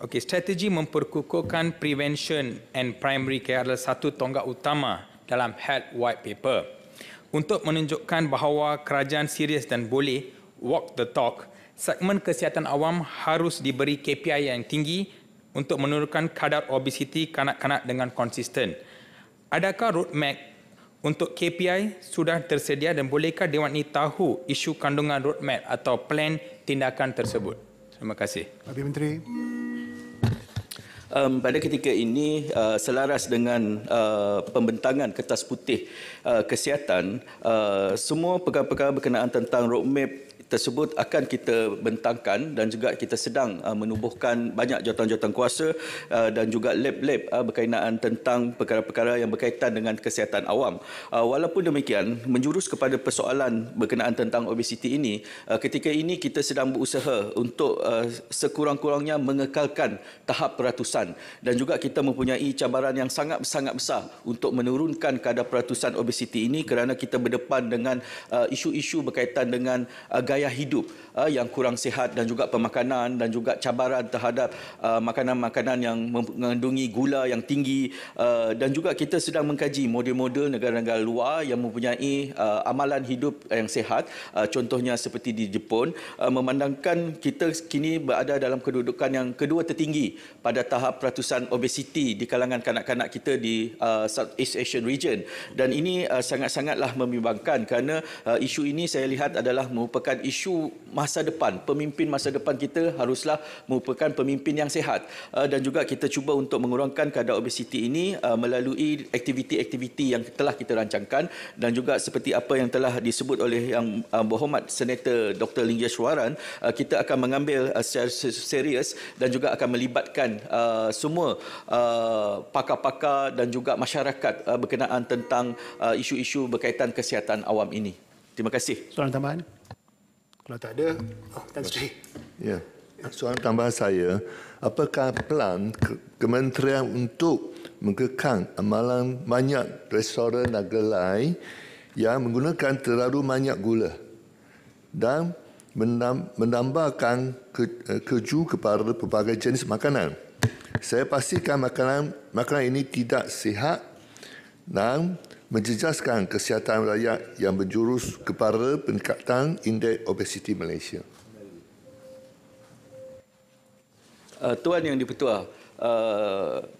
Okey, strategi memperkukuhkan prevention and primary care adalah satu tonggak utama dalam Health White Paper. Untuk menunjukkan bahawa kerajaan serius dan boleh walk the talk, segmen kesihatan awam harus diberi KPI yang tinggi untuk menurunkan kadar obesiti kanak-kanak dengan konsisten. Adakah roadmap untuk KPI sudah tersedia dan bolehkah Dewan ini tahu isu kandungan roadmap atau plan tindakan tersebut? Terima kasih. Habis Menteri. Pada ketika ini, selaras dengan pembentangan kertas putih kesihatan, semua perkara-perkara berkenaan tentang roadmap tersebut akan kita bentangkan dan juga kita sedang menubuhkan banyak jawatan-jawatan kuasa dan juga lab-lab berkaitan tentang perkara-perkara yang berkaitan dengan kesihatan awam. Walaupun demikian, menjurus kepada persoalan berkenaan tentang obesiti ini, ketika ini kita sedang berusaha untuk sekurang-kurangnya mengekalkan tahap peratusan dan juga kita mempunyai cabaran yang sangat-sangat besar untuk menurunkan kadar peratusan obesiti ini kerana kita berdepan dengan isu-isu berkaitan dengan gaya hidup yang kurang sihat dan juga pemakanan dan juga cabaran terhadap makanan-makanan yang mengandungi gula yang tinggi dan juga kita sedang mengkaji model-model negara-negara luar yang mempunyai amalan hidup yang sihat, contohnya seperti di Jepun, memandangkan kita kini berada dalam kedudukan yang kedua tertinggi pada tahap peratusan obesiti di kalangan kanak-kanak kita di Southeast Asian region, dan ini sangat-sangatlah membimbangkan kerana isu ini saya lihat adalah merupakan isu masa depan. Pemimpin masa depan kita haruslah merupakan pemimpin yang sihat dan juga kita cuba untuk mengurangkan kadar obesiti ini melalui aktiviti-aktiviti yang telah kita rancangkan dan juga seperti apa yang telah disebut oleh Yang Berhormat Senator Dr. Linggeshwaran, kita akan mengambil secara serius dan juga akan melibatkan semua pakar-pakar dan juga masyarakat berkenaan tentang isu-isu berkaitan kesihatan awam ini. Terima kasih. Soalan tambahan? Kalau tak ada, Tan Sri. Ya, soalan tambahan saya, apakah plan kementerian untuk mengekang amalan banyak restoran dan gerai yang menggunakan terlalu banyak gula dan menambahkan keju kepada pelbagai jenis makanan? Saya pastikan makanan ini tidak sihat dan menjejaskan kesihatan rakyat yang berjurus kepada peningkatan indeks obesiti Malaysia. Tuan Yang di-Pertua,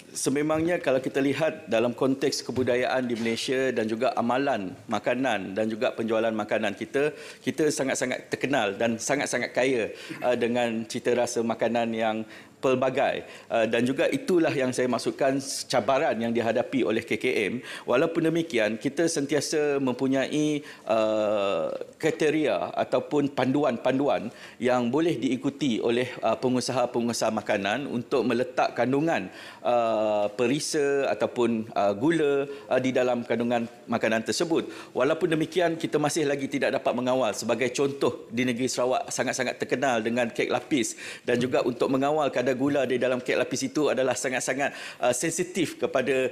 sememangnya kalau kita lihat dalam konteks kebudayaan di Malaysia dan juga amalan makanan dan juga penjualan makanan kita sangat-sangat terkenal dan sangat-sangat kaya dengan cita rasa makanan yang pelbagai dan juga itulah yang saya maksudkan cabaran yang dihadapi oleh KKM. Walaupun demikian, kita sentiasa mempunyai kriteria ataupun panduan-panduan yang boleh diikuti oleh pengusaha-pengusaha makanan untuk meletak kandungan perisa ataupun gula di dalam kandungan makanan tersebut. Walaupun demikian, kita masih lagi tidak dapat mengawal. Sebagai contoh, di negeri Sarawak sangat-sangat terkenal dengan kek lapis, dan juga untuk mengawal kadar gula di dalam kek lapis itu adalah sangat-sangat sensitif kepada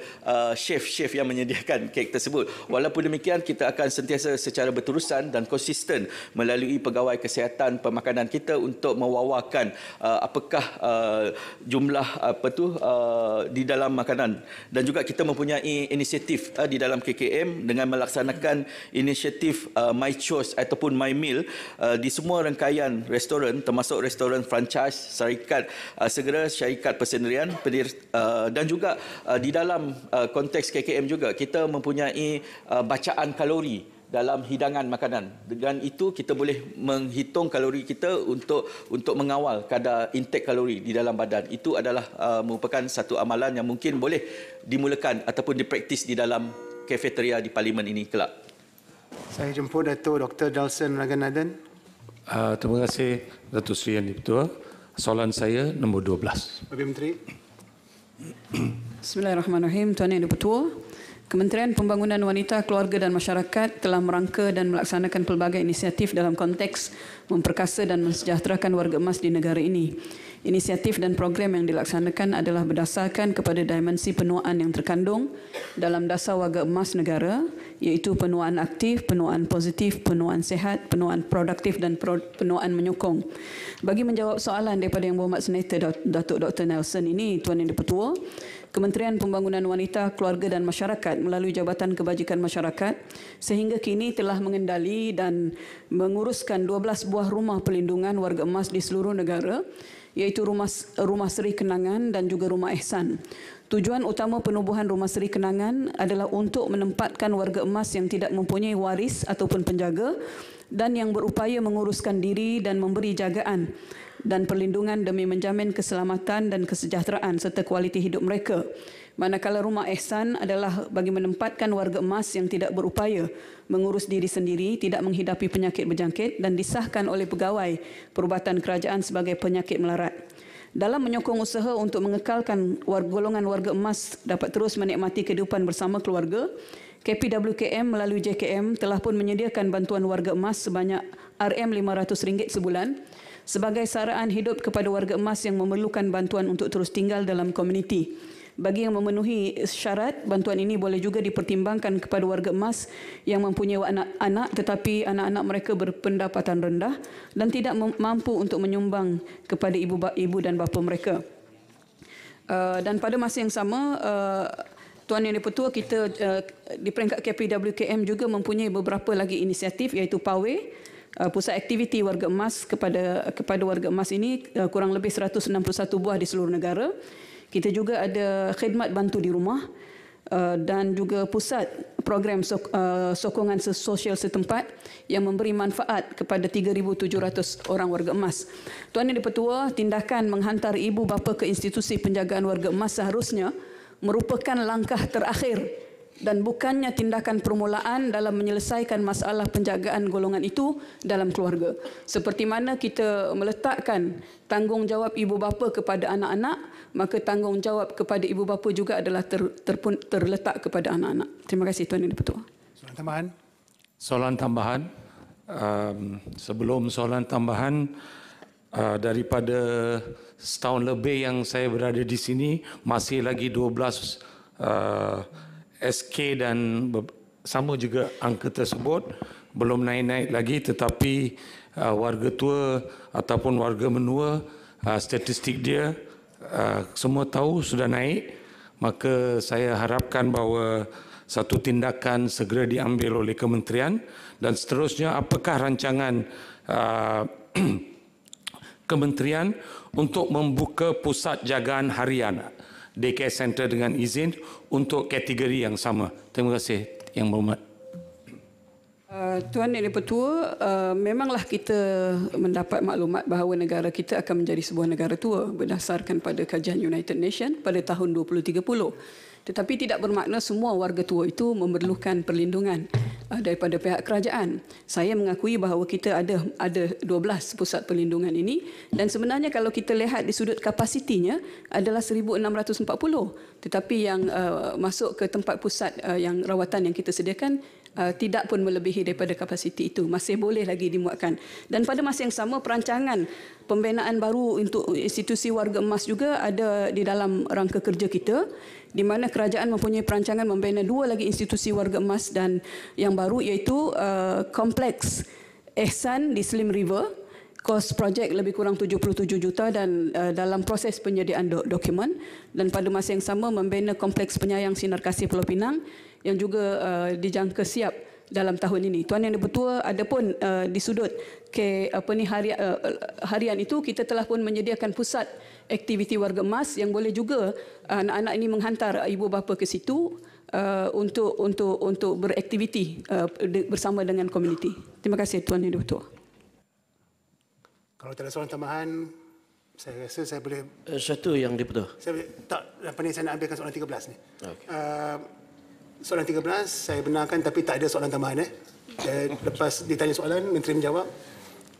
chef-chef yang menyediakan kek tersebut. Walaupun demikian, kita akan sentiasa secara berterusan dan konsisten melalui pegawai kesihatan pemakanan kita untuk mewawarkan apakah jumlah di dalam makanan. Dan juga kita mempunyai inisiatif di dalam KKM dengan melaksanakan inisiatif My Choice ataupun My Meal di semua rangkaian restoran, termasuk restoran franchise, syarikat segera, syarikat persendirian, dan juga di dalam konteks KKM juga kita mempunyai bacaan kalori dalam hidangan makanan. Dengan itu kita boleh menghitung kalori kita untuk mengawal kadar intake kalori di dalam badan. Itu adalah merupakan satu amalan yang mungkin boleh dimulakan ataupun dipraktis di dalam kafeteria di Parlimen ini kelak. Saya jemput Datuk Dr. Dalson Raghunathan. Terima kasih Datuk Seri Yang di-Pertua. Soalan saya nombor 12. Habib Menteri. Bismillahirrahmanirrahim. Tuan Yang di-Pertua, Kementerian Pembangunan Wanita, Keluarga dan Masyarakat telah merangka dan melaksanakan pelbagai inisiatif dalam konteks memperkasa dan mensejahterakan warga emas di negara ini. Inisiatif dan program yang dilaksanakan adalah berdasarkan kepada dimensi penuaan yang terkandung dalam dasar warga emas negara, iaitu penuaan aktif, penuaan positif, penuaan sehat, penuaan produktif dan penuaan menyokong. Bagi menjawab soalan daripada Yang Berhormat Senator Datuk Dr. Nelson ini, Tuan Yang di-Pertua, Kementerian Pembangunan Wanita, Keluarga dan Masyarakat melalui Jabatan Kebajikan Masyarakat sehingga kini telah mengendali dan menguruskan 12 buah rumah pelindungan warga emas di seluruh negara, iaitu Rumah Seri Kenangan dan juga Rumah Ehsan. Tujuan utama penubuhan Rumah Seri Kenangan adalah untuk menempatkan warga emas yang tidak mempunyai waris ataupun penjaga dan yang berupaya menguruskan diri dan memberi jagaan dan perlindungan demi menjamin keselamatan dan kesejahteraan serta kualiti hidup mereka. Manakala Rumah Ehsan adalah bagi menempatkan warga emas yang tidak berupaya mengurus diri sendiri, tidak menghidapi penyakit berjangkit dan disahkan oleh pegawai perubatan kerajaan sebagai penyakit melarat. Dalam menyokong usaha untuk mengekalkan golongan warga emas dapat terus menikmati kehidupan bersama keluarga, KPWKM melalui JKM telah pun menyediakan bantuan warga emas sebanyak RM500 sebulan sebagai saraan hidup kepada warga emas yang memerlukan bantuan untuk terus tinggal dalam komuniti. Bagi yang memenuhi syarat, bantuan ini boleh juga dipertimbangkan kepada warga emas yang mempunyai anak-anak tetapi anak-anak mereka berpendapatan rendah dan tidak mampu untuk menyumbang kepada ibu dan bapa mereka. Dan pada masa yang sama, Tuan Yang di-Pertua, kita di peringkat KPWKM juga mempunyai beberapa lagi inisiatif, iaitu PAWE, pusat aktiviti warga emas kepada warga emas ini kurang lebih 161 buah di seluruh negara. Kita juga ada khidmat bantu di rumah dan juga pusat program sokongan sosial setempat yang memberi manfaat kepada 3,700 orang warga emas. Tuan Yang di-Pertua, tindakan menghantar ibu bapa ke institusi penjagaan warga emas seharusnya merupakan langkah terakhir dan bukannya tindakan permulaan dalam menyelesaikan masalah penjagaan golongan itu dalam keluarga. Seperti mana kita meletakkan tanggungjawab ibu bapa kepada anak-anak, maka tanggungjawab kepada ibu bapa juga adalah terletak kepada anak-anak. Terima kasih Tuan Yang di-Pertua. Soalan tambahan. Soalan tambahan. Sebelum soalan tambahan, daripada setahun lebih yang saya berada di sini, masih lagi 12 SK dan sama juga angka tersebut belum naik-naik lagi, tetapi warga tua ataupun warga menua, statistik dia semua tahu sudah naik. Maka saya harapkan bahawa satu tindakan segera diambil oleh kementerian, dan seterusnya apakah rancangan kementerian untuk membuka pusat jagaan harian daycare center dengan izin untuk kategori yang sama. Terima kasih Yang Berhormat. Tuan Yang Di-Pertua, memanglah kita mendapat maklumat bahawa negara kita akan menjadi sebuah negara tua berdasarkan pada kajian United Nations pada tahun 2030. Tetapi tidak bermakna semua warga tua itu memerlukan perlindungan daripada pihak kerajaan. Saya mengakui bahawa kita ada 12 pusat perlindungan ini, dan sebenarnya kalau kita lihat di sudut kapasitinya adalah 1,640. Tetapi yang masuk ke tempat pusat yang rawatan yang kita sediakan tidak pun melebihi daripada kapasiti itu, masih boleh lagi dimuatkan. Dan pada masa yang sama, perancangan pembinaan baru untuk institusi warga emas juga ada di dalam rangka kerja kita, di mana kerajaan mempunyai perancangan membina 2 lagi institusi warga emas dan yang baru, iaitu kompleks Ehsan di Slim River. Kos projek lebih kurang 77 juta dan dalam proses penyediaan dokumen, dan pada masa yang sama membina kompleks penyayang Sinar Kasih Pulau Pinang yang juga dijangka siap dalam tahun ini. Tuan Yang Di-Pertua, adapun di sudut harian itu, kita telah pun menyediakan pusat aktiviti warga emas yang boleh juga anak-anak ini menghantar ibu bapa ke situ untuk beraktiviti bersama dengan komuniti. Terima kasih Tuan Yang Di-Pertua. Kalau tak ada soalan tambahan, saya rasa saya boleh... Satu yang Di-Pertua. Saya nak ambilkan soalan 13 ni. Okay. Soalan 13 saya benarkan, tapi tak ada soalan tambahan. Lepas ditanya soalan, Menteri menjawab.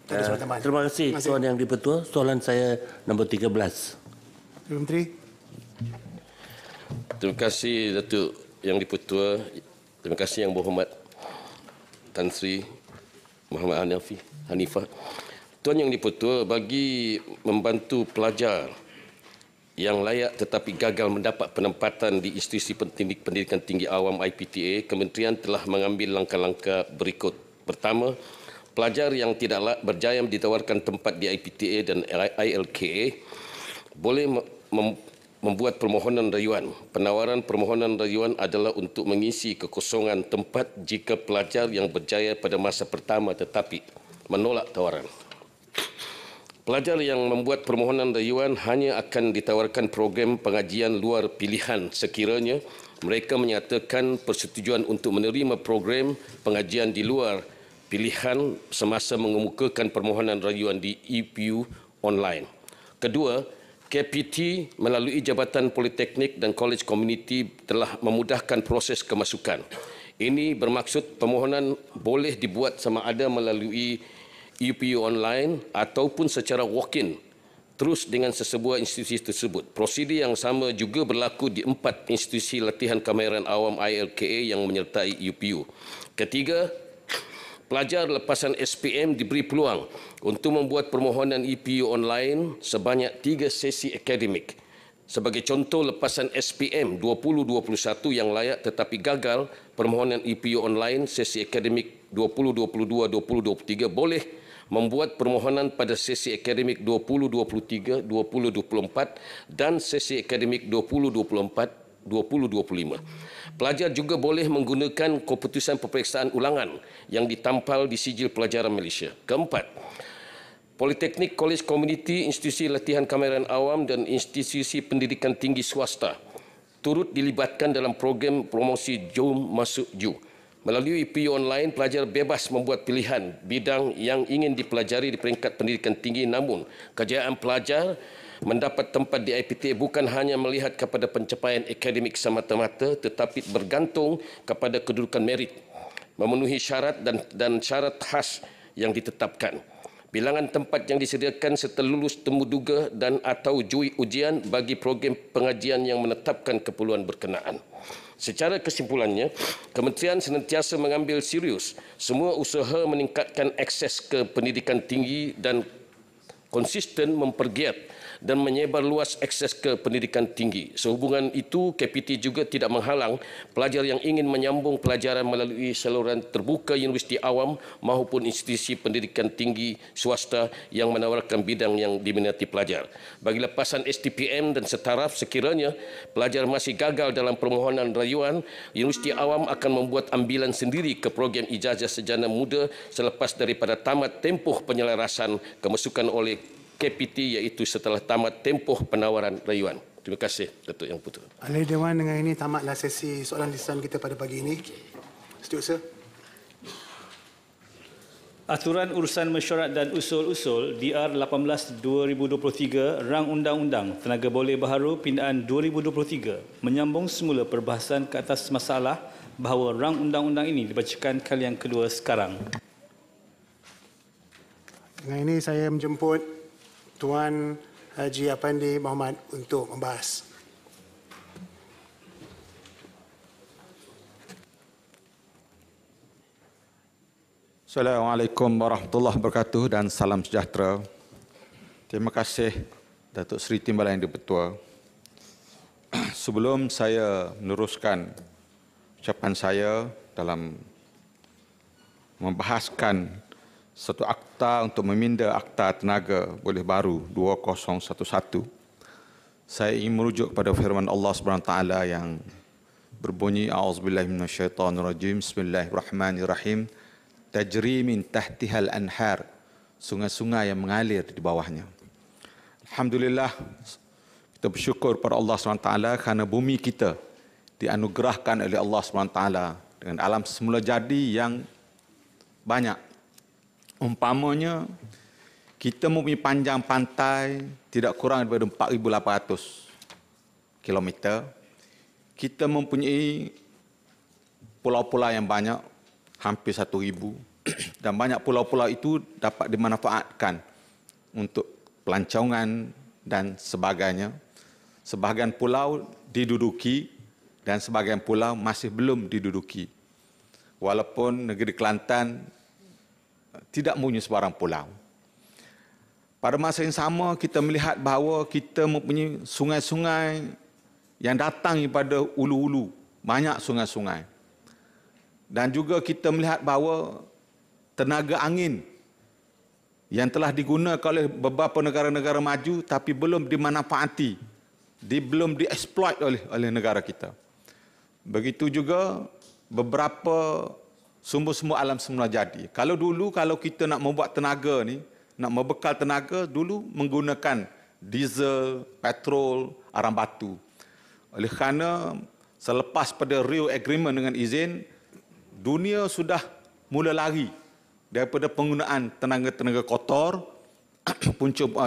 Tak ada soalan tambahan. Terima kasih Tuan Yang Di-Pertua. Soalan saya nombor 13. Menteri. Terima kasih Datuk Yang Di-Pertua. Terima kasih Yang Berhormat Tan Sri Muhammad Hanifah. Tuan Yang Di-Pertua, bagi membantu pelajar yang layak tetapi gagal mendapat penempatan di institusi pendidikan tinggi awam IPTA, Kementerian telah mengambil langkah-langkah berikut. Pertama, pelajar yang tidak berjaya ditawarkan tempat di IPTA dan ILKA boleh membuat permohonan rayuan. Penawaran permohonan rayuan adalah untuk mengisi kekosongan tempat jika pelajar yang berjaya pada masa pertama tetapi menolak tawaran. Pelajar yang membuat permohonan rayuan hanya akan ditawarkan program pengajian luar pilihan sekiranya mereka menyatakan persetujuan untuk menerima program pengajian di luar pilihan semasa mengemukakan permohonan rayuan di EPU online. Kedua, KPT melalui Jabatan Politeknik dan College Community telah memudahkan proses kemasukan. Ini bermaksud permohonan boleh dibuat sama ada melalui EPU online ataupun secara walk-in terus dengan sesebuah institusi tersebut. Prosedur yang sama juga berlaku di 4 institusi latihan kamaran awam ILKA yang menyertai EPU. Ketiga, pelajar lepasan SPM diberi peluang untuk membuat permohonan EPU online sebanyak 3 sesi akademik. Sebagai contoh, lepasan SPM 2021 yang layak tetapi gagal permohonan EPU online sesi akademik 2022-2023 boleh membuat permohonan pada sesi akademik 2023-2024 dan sesi akademik 2024-2025. Pelajar juga boleh menggunakan keputusan peperiksaan ulangan yang ditampal di sijil pelajaran Malaysia. Keempat, Politeknik, College Community, institusi latihan kamaran awam dan institusi pendidikan tinggi swasta turut dilibatkan dalam program promosi Jom Masuk Ju. Melalui EPU online, pelajar bebas membuat pilihan bidang yang ingin dipelajari di peringkat pendidikan tinggi, namun kejayaan pelajar mendapat tempat di IPTA bukan hanya melihat kepada pencapaian akademik semata-mata tetapi bergantung kepada kedudukan merit, memenuhi syarat dan syarat khas yang ditetapkan. Bilangan tempat yang disediakan serta lulus temuduga dan atau ujian bagi program pengajian yang menetapkan keperluan berkenaan. Secara kesimpulannya, Kementerian senantiasa mengambil serius semua usaha meningkatkan akses ke pendidikan tinggi dan konsisten mempergiat dan menyebar luas akses ke pendidikan tinggi. Sehubungan itu, KPT juga tidak menghalang pelajar yang ingin menyambung pelajaran melalui saluran terbuka universiti awam maupun institusi pendidikan tinggi swasta yang menawarkan bidang yang diminati pelajar. Bagi lepasan STPM dan setaraf, sekiranya pelajar masih gagal dalam permohonan rayuan, universiti awam akan membuat ambilan sendiri ke program ijazah sarjana muda selepas daripada tamat tempoh penyelarasan kemasukan oleh KPT, iaitu setelah tamat tempoh penawaran rayuan. Terima kasih, Datuk Yang Di-Pertua. Ahli Dewan, dengan ini tamatlah sesi soalan lisan kita pada pagi ini. Setiausaha. Aturan Urusan Mesyuarat dan Usul-Usul DR 18/2023 Rang Undang-Undang Tenaga Boleh Baharu Pindaan 2023 menyambung semula perbahasan ke atas masalah bahawa rang undang-undang ini dibacakan kali yang kedua sekarang. Dengan ini saya menjemput Tuan Haji Apandi Mohamad untuk membahas. Assalamualaikum warahmatullahi wabarakatuh dan salam sejahtera. Terima kasih Datuk Seri Timbalan Yang di-Pertua. Sebelum saya meneruskan ucapan saya dalam membahaskan satu akta untuk meminda Akta Tenaga Boleh Baru 2011, saya ingin merujuk kepada firman Allah SWT yang berbunyi A'udzubillahi minasyaitonirrajim. Bismillahirrahmanirrahim. Tajri min tahtihal anhar, sungai-sungai yang mengalir di bawahnya. Alhamdulillah, kita bersyukur pada Allah SWT kerana bumi kita dianugerahkan oleh Allah SWT dengan alam semula jadi yang banyak. Umpamanya, kita mempunyai panjang pantai tidak kurang daripada 4,800 kilometer. Kita mempunyai pulau-pulau yang banyak, hampir 1,000, dan banyak pulau-pulau itu dapat dimanfaatkan untuk pelancongan dan sebagainya. Sebahagian pulau diduduki dan sebahagian pulau masih belum diduduki. Walaupun negeri Kelantan tidak mempunyai sebarang pulau. Pada masa yang sama, kita melihat bahawa kita mempunyai sungai-sungai yang datang daripada ulu-ulu. Banyak sungai-sungai. Dan juga kita melihat bahawa tenaga angin yang telah digunakan oleh beberapa negara-negara maju tapi belum dimanfaati, belum dieksploit oleh negara kita. Begitu juga beberapa sumber-sumber alam semula jadi. Kalau kita nak membuat tenaga ni, nak membekal tenaga, dulu menggunakan diesel, petrol, arang batu. Oleh kerana selepas pada Rio Agreement dengan izin, dunia sudah mula lari daripada penggunaan tenaga-tenaga kotor untuk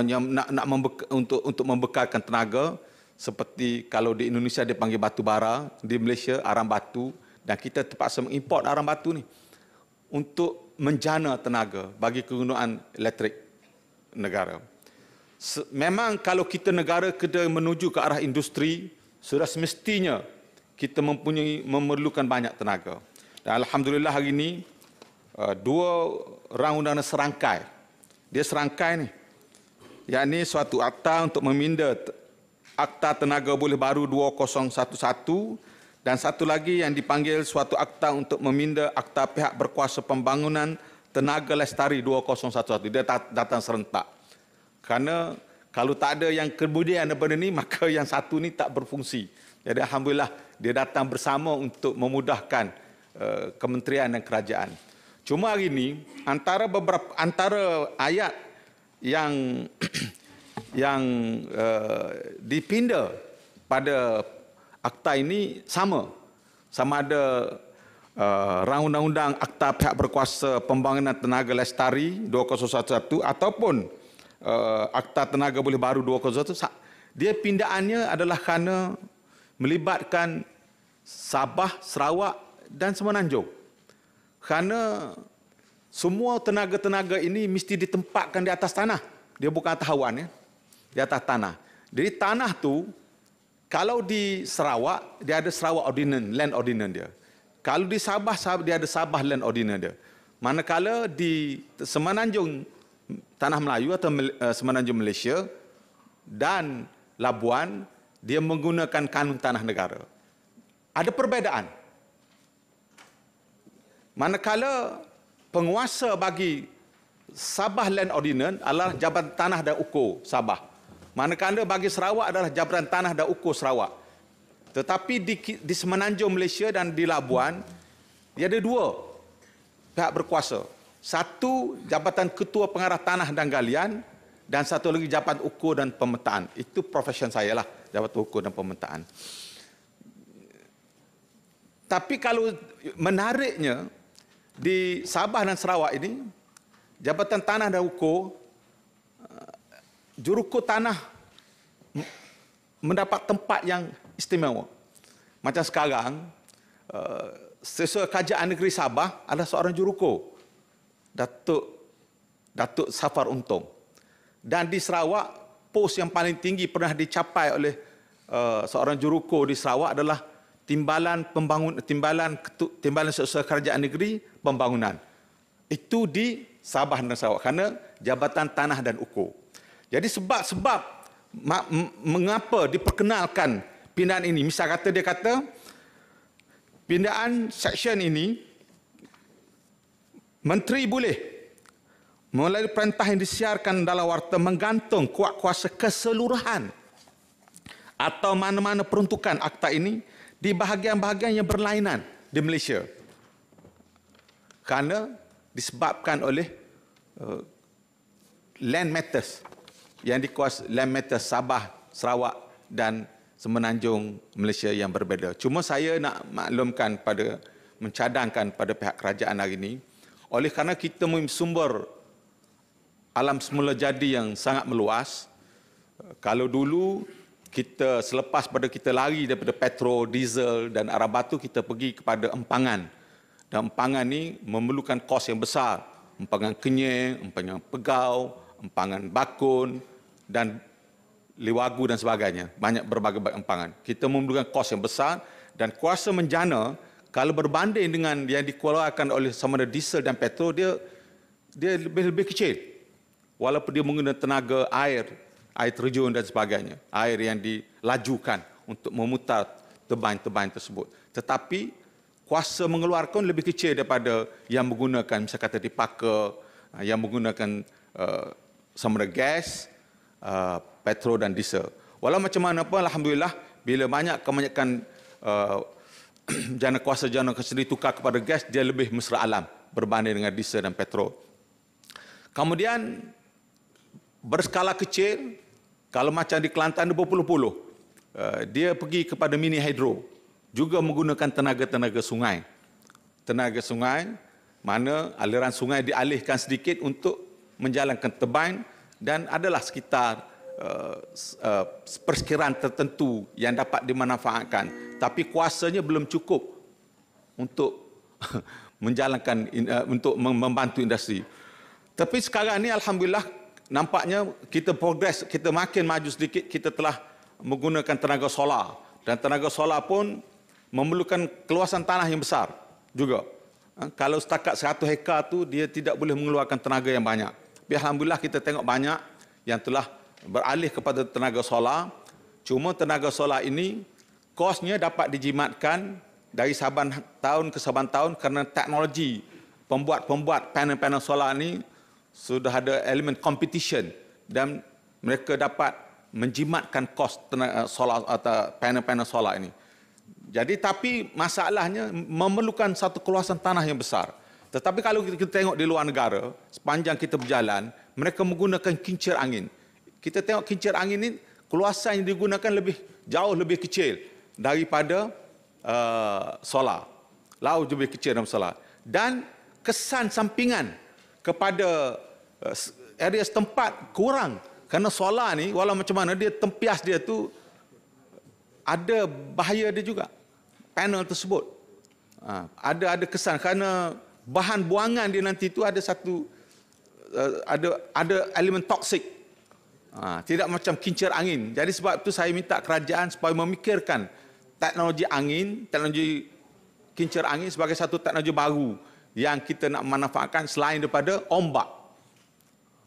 membekalkan tenaga, seperti kalau di Indonesia dia panggil batu bara, di Malaysia arang batu, dan kita terpaksa mengimport arang batu ni untuk menjana tenaga bagi kegunaan elektrik negara. Memang kalau kita negara menuju ke arah industri, sudah semestinya kita memerlukan banyak tenaga. Dan Alhamdulillah hari ini, dua rang undang-undang serangkai. Dia serangkai ni. Yakni suatu akta untuk meminda Akta Tenaga Boleh Baru 2011 dan satu lagi yang dipanggil suatu akta untuk meminda Akta Pihak Berkuasa Pembangunan Tenaga Lestari 2011. Dia datang serentak. Kerana kalau tak ada yang kemudian daripada ni, maka yang satu ni tak berfungsi. Jadi Alhamdulillah dia datang bersama untuk memudahkan kementerian dan kerajaan. Cuma hari ini antara ayat yang dipinda pada akta ini sama ada rang undang-undang Akta Pihak Berkuasa Pembangunan Tenaga Lestari 2011 ataupun Akta Tenaga Boleh Baru 2011. Dia pindaannya adalah kerana melibatkan Sabah, Sarawak dan Semenanjung. Kerana semua tenaga-tenaga ini mesti ditempatkan di atas tanah. Dia bukan atas awan, ya. Di atas tanah. Jadi tanah tu, kalau di Sarawak, dia ada Sarawak Ordinance, Land Ordinance dia. Kalau di Sabah, dia ada Sabah Land Ordinance dia. Manakala di Semenanjung Tanah Melayu atau Semenanjung Malaysia dan Labuan, dia menggunakan kanun tanah negara. Ada perbezaan. Manakala penguasa bagi Sabah Land Ordinance adalah Jabatan Tanah dan Ukur Sabah. Manakala bagi Sarawak adalah Jabatan Tanah dan Ukur Sarawak. Tetapi di Semenanjung Malaysia dan di Labuan, dia ada dua pihak berkuasa. Satu, Jabatan Ketua Pengarah Tanah dan Galian, dan satu lagi Jabatan Ukur dan Pemetaan. Itu profesion saya lah, Jabatan Ukur dan Pemetaan. Tapi kalau menariknya, di Sabah dan Sarawak ini, Jabatan Tanah dan Ukur, jurukur tanah mendapat tempat yang istimewa. Macam sekarang, Sesuai Kerajaan Negeri Sabah adalah seorang jurukur, Datuk Safar Untung. Dan di Sarawak, pos yang paling tinggi pernah dicapai oleh seorang jurukur di Sarawak adalah Timbalan Sesuai Kerajaan Negeri Pembangunan. Itu di Sabah dan Sarawak kerana Jabatan Tanah dan Ukur. Jadi sebab mengapa diperkenalkan pindaan ini? Misal kata dia kata pindaan seksyen ini menteri boleh melalui perintah yang disiarkan dalam warta menggantung kuat kuasa keseluruhan atau mana-mana peruntukan akta ini di bahagian-bahagian yang berlainan di Malaysia. Kerana disebabkan oleh land matters yang dikuasai land matters Sabah, Sarawak dan Semenanjung Malaysia yang berbeza. Cuma saya nak maklumkan mencadangkan pada pihak kerajaan hari ini, oleh kerana kita mempunyai sumber alam semula jadi yang sangat meluas. Kalau dulu kita selepas pada kita lari daripada petrol, diesel dan arah batu, kita pergi kepada empangan. Dan empangan ni memerlukan kos yang besar. Empangan kenyir, empangan pegau, empangan bakun dan liwagu dan sebagainya. Banyak berbagai empangan. Kita memerlukan kos yang besar dan kuasa menjana kalau berbanding dengan yang dikeluarkan oleh sama ada diesel dan petrol, dia lebih kecil. Walaupun dia menggunakan tenaga air terjun dan sebagainya. Air yang dilajukan untuk memutar turbin-turbin tersebut. Tetapi kuasa mengeluarkan lebih kecil daripada yang menggunakan, misalnya kata dipaka, yang menggunakan sama ada gas, petrol dan diesel. Walau macam mana pun, alhamdulillah, bila kebanyakan jana kuasa ditukar kepada gas, dia lebih mesra alam berbanding dengan diesel dan petrol. Kemudian berskala kecil, kalau macam di Kelantan dia berpuluh-puluh, dia pergi kepada mini hydro, juga menggunakan tenaga sungai. Tenaga sungai, mana aliran sungai dialihkan sedikit untuk menjalankan turbin dan adalah sekitar persekiraan tertentu yang dapat dimanfaatkan, tapi kuasanya belum cukup untuk menjalankan untuk membantu industri. Tapi sekarang ni alhamdulillah nampaknya kita progres, kita makin maju sedikit, kita telah menggunakan tenaga solar dan tenaga solar pun memerlukan keluasan tanah yang besar juga. Kalau setakat 100 hektar tu dia tidak boleh mengeluarkan tenaga yang banyak. Tapi alhamdulillah kita tengok banyak yang telah beralih kepada tenaga solar. Cuma tenaga solar ini kosnya dapat dijimatkan dari saban tahun ke saban tahun kerana teknologi pembuat panel-panel solar ini sudah ada elemen competition dan mereka dapat menjimatkan kos tenaga solar atau panel-panel solar ini. Jadi tapi masalahnya memerlukan satu keluasan tanah yang besar. Tetapi kalau kita tengok di luar negara, sepanjang kita berjalan, mereka menggunakan kincir angin. Kita tengok kincir angin ini, keluasan yang digunakan jauh lebih kecil daripada solar. Jauh lebih kecil daripada solar. Dan kesan sampingan kepada area setempat kurang. Kerana solar ni, walau macam mana dia tempias dia tu, ada bahaya dia juga. Panel tersebut. Ada kesan kerana bahan buangan dia nanti tu ada satu, ada elemen toksik. Tidak macam kincir angin. Jadi sebab itu saya minta kerajaan supaya memikirkan teknologi angin, teknologi kincir angin sebagai satu teknologi baru yang kita nak manfaatkan selain daripada ombak.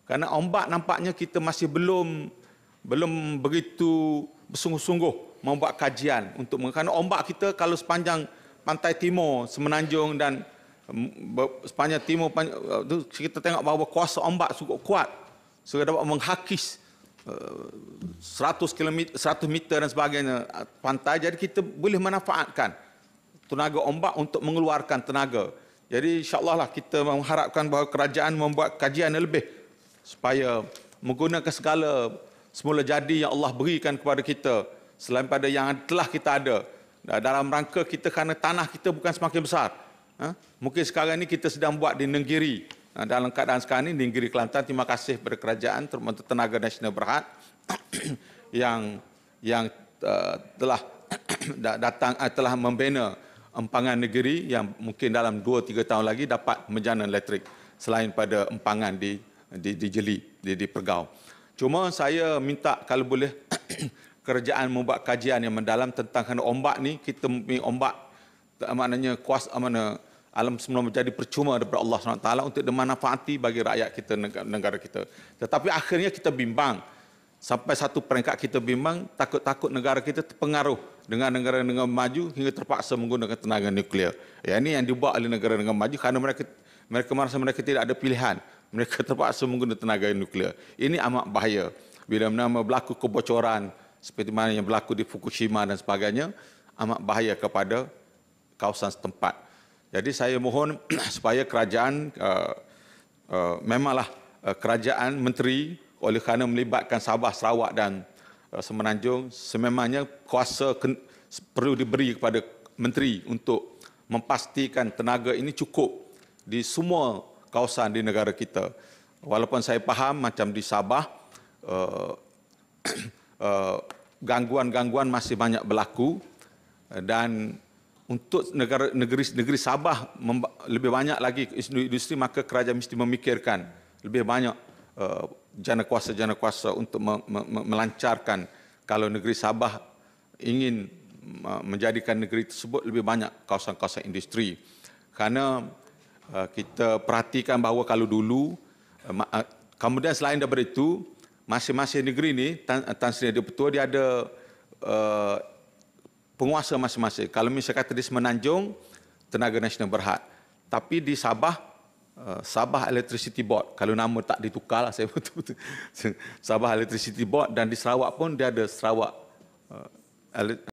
Kerana ombak nampaknya kita masih belum begitu bersungguh-sungguh membuat kajian untuk kerana ombak kita kalau sepanjang pantai timur, Semenanjung dan sepanjang timur kita tengok bahawa kuasa ombak cukup kuat sehingga dapat menghakis 100 meter dan sebagainya pantai. Jadi kita boleh manfaatkan tenaga ombak untuk mengeluarkan tenaga. Jadi insya-Allah lah kita mengharapkan bahawa kerajaan membuat kajian yang lebih supaya menggunakan segala semula jadi yang Allah berikan kepada kita selain pada yang telah kita ada. Dalam rangka kita kerana tanah kita bukan semakin besar. Mungkin sekarang ini kita sedang buat di Nenggiri. dalam keadaan sekarang ini di Negeri Kelantan, terima kasih kepada kerajaan terutama Tenaga Nasional Berhad yang telah telah membina empangan negeri yang mungkin dalam 2-3 tahun lagi dapat menjana elektrik selain pada empangan di Jeli, di Pergau. Cuma saya minta kalau boleh kerajaan membuat kajian yang mendalam tentang ombak ni. Kita mempunyai ombak, maknanya kuasa alam semula menjadi percuma daripada Allah SWT untuk dimanfaati bagi rakyat kita, negara kita. Tetapi akhirnya kita bimbang. Sampai satu peringkat kita bimbang, takut-takut negara kita terpengaruh dengan negara-negara maju hingga terpaksa menggunakan tenaga nuklear. Ya, ini yang dibuat oleh negara-negara maju kerana mereka merasa mereka tidak ada pilihan. Mereka terpaksa menggunakan tenaga nuklear. Ini amat bahaya. Bila mana berlaku kebocoran seperti mana yang berlaku di Fukushima dan sebagainya, amat bahaya kepada kawasan setempat. Jadi saya mohon supaya kerajaan, memanglah kerajaan menteri oleh kerana melibatkan Sabah, Sarawak dan Semenanjung, sememangnya kuasa perlu diberi kepada menteri untuk memastikan tenaga ini cukup di semua kawasan di negara kita. Walaupun saya faham macam di Sabah, gangguan-gangguan masih banyak berlaku dan untuk negeri Sabah lebih banyak lagi industri, maka kerajaan mesti memikirkan lebih banyak jana kuasa untuk melancarkan kalau negeri Sabah ingin menjadikan negeri tersebut lebih banyak kawasan-kawasan industri. Kerana kita perhatikan bahawa kalau dulu, kemudian selain daripada itu, masing-masing negeri ni, Tan Sri Dipertua, dia ada penguasa masing-masing. Kalau misalnya kata di Semenanjung, Tenaga Nasional Berhad. Tapi di Sabah, Sabah Electricity Board. Kalau nama tak ditukar lah, saya betul-betul. Sabah Electricity Board, dan di Sarawak pun dia ada Sarawak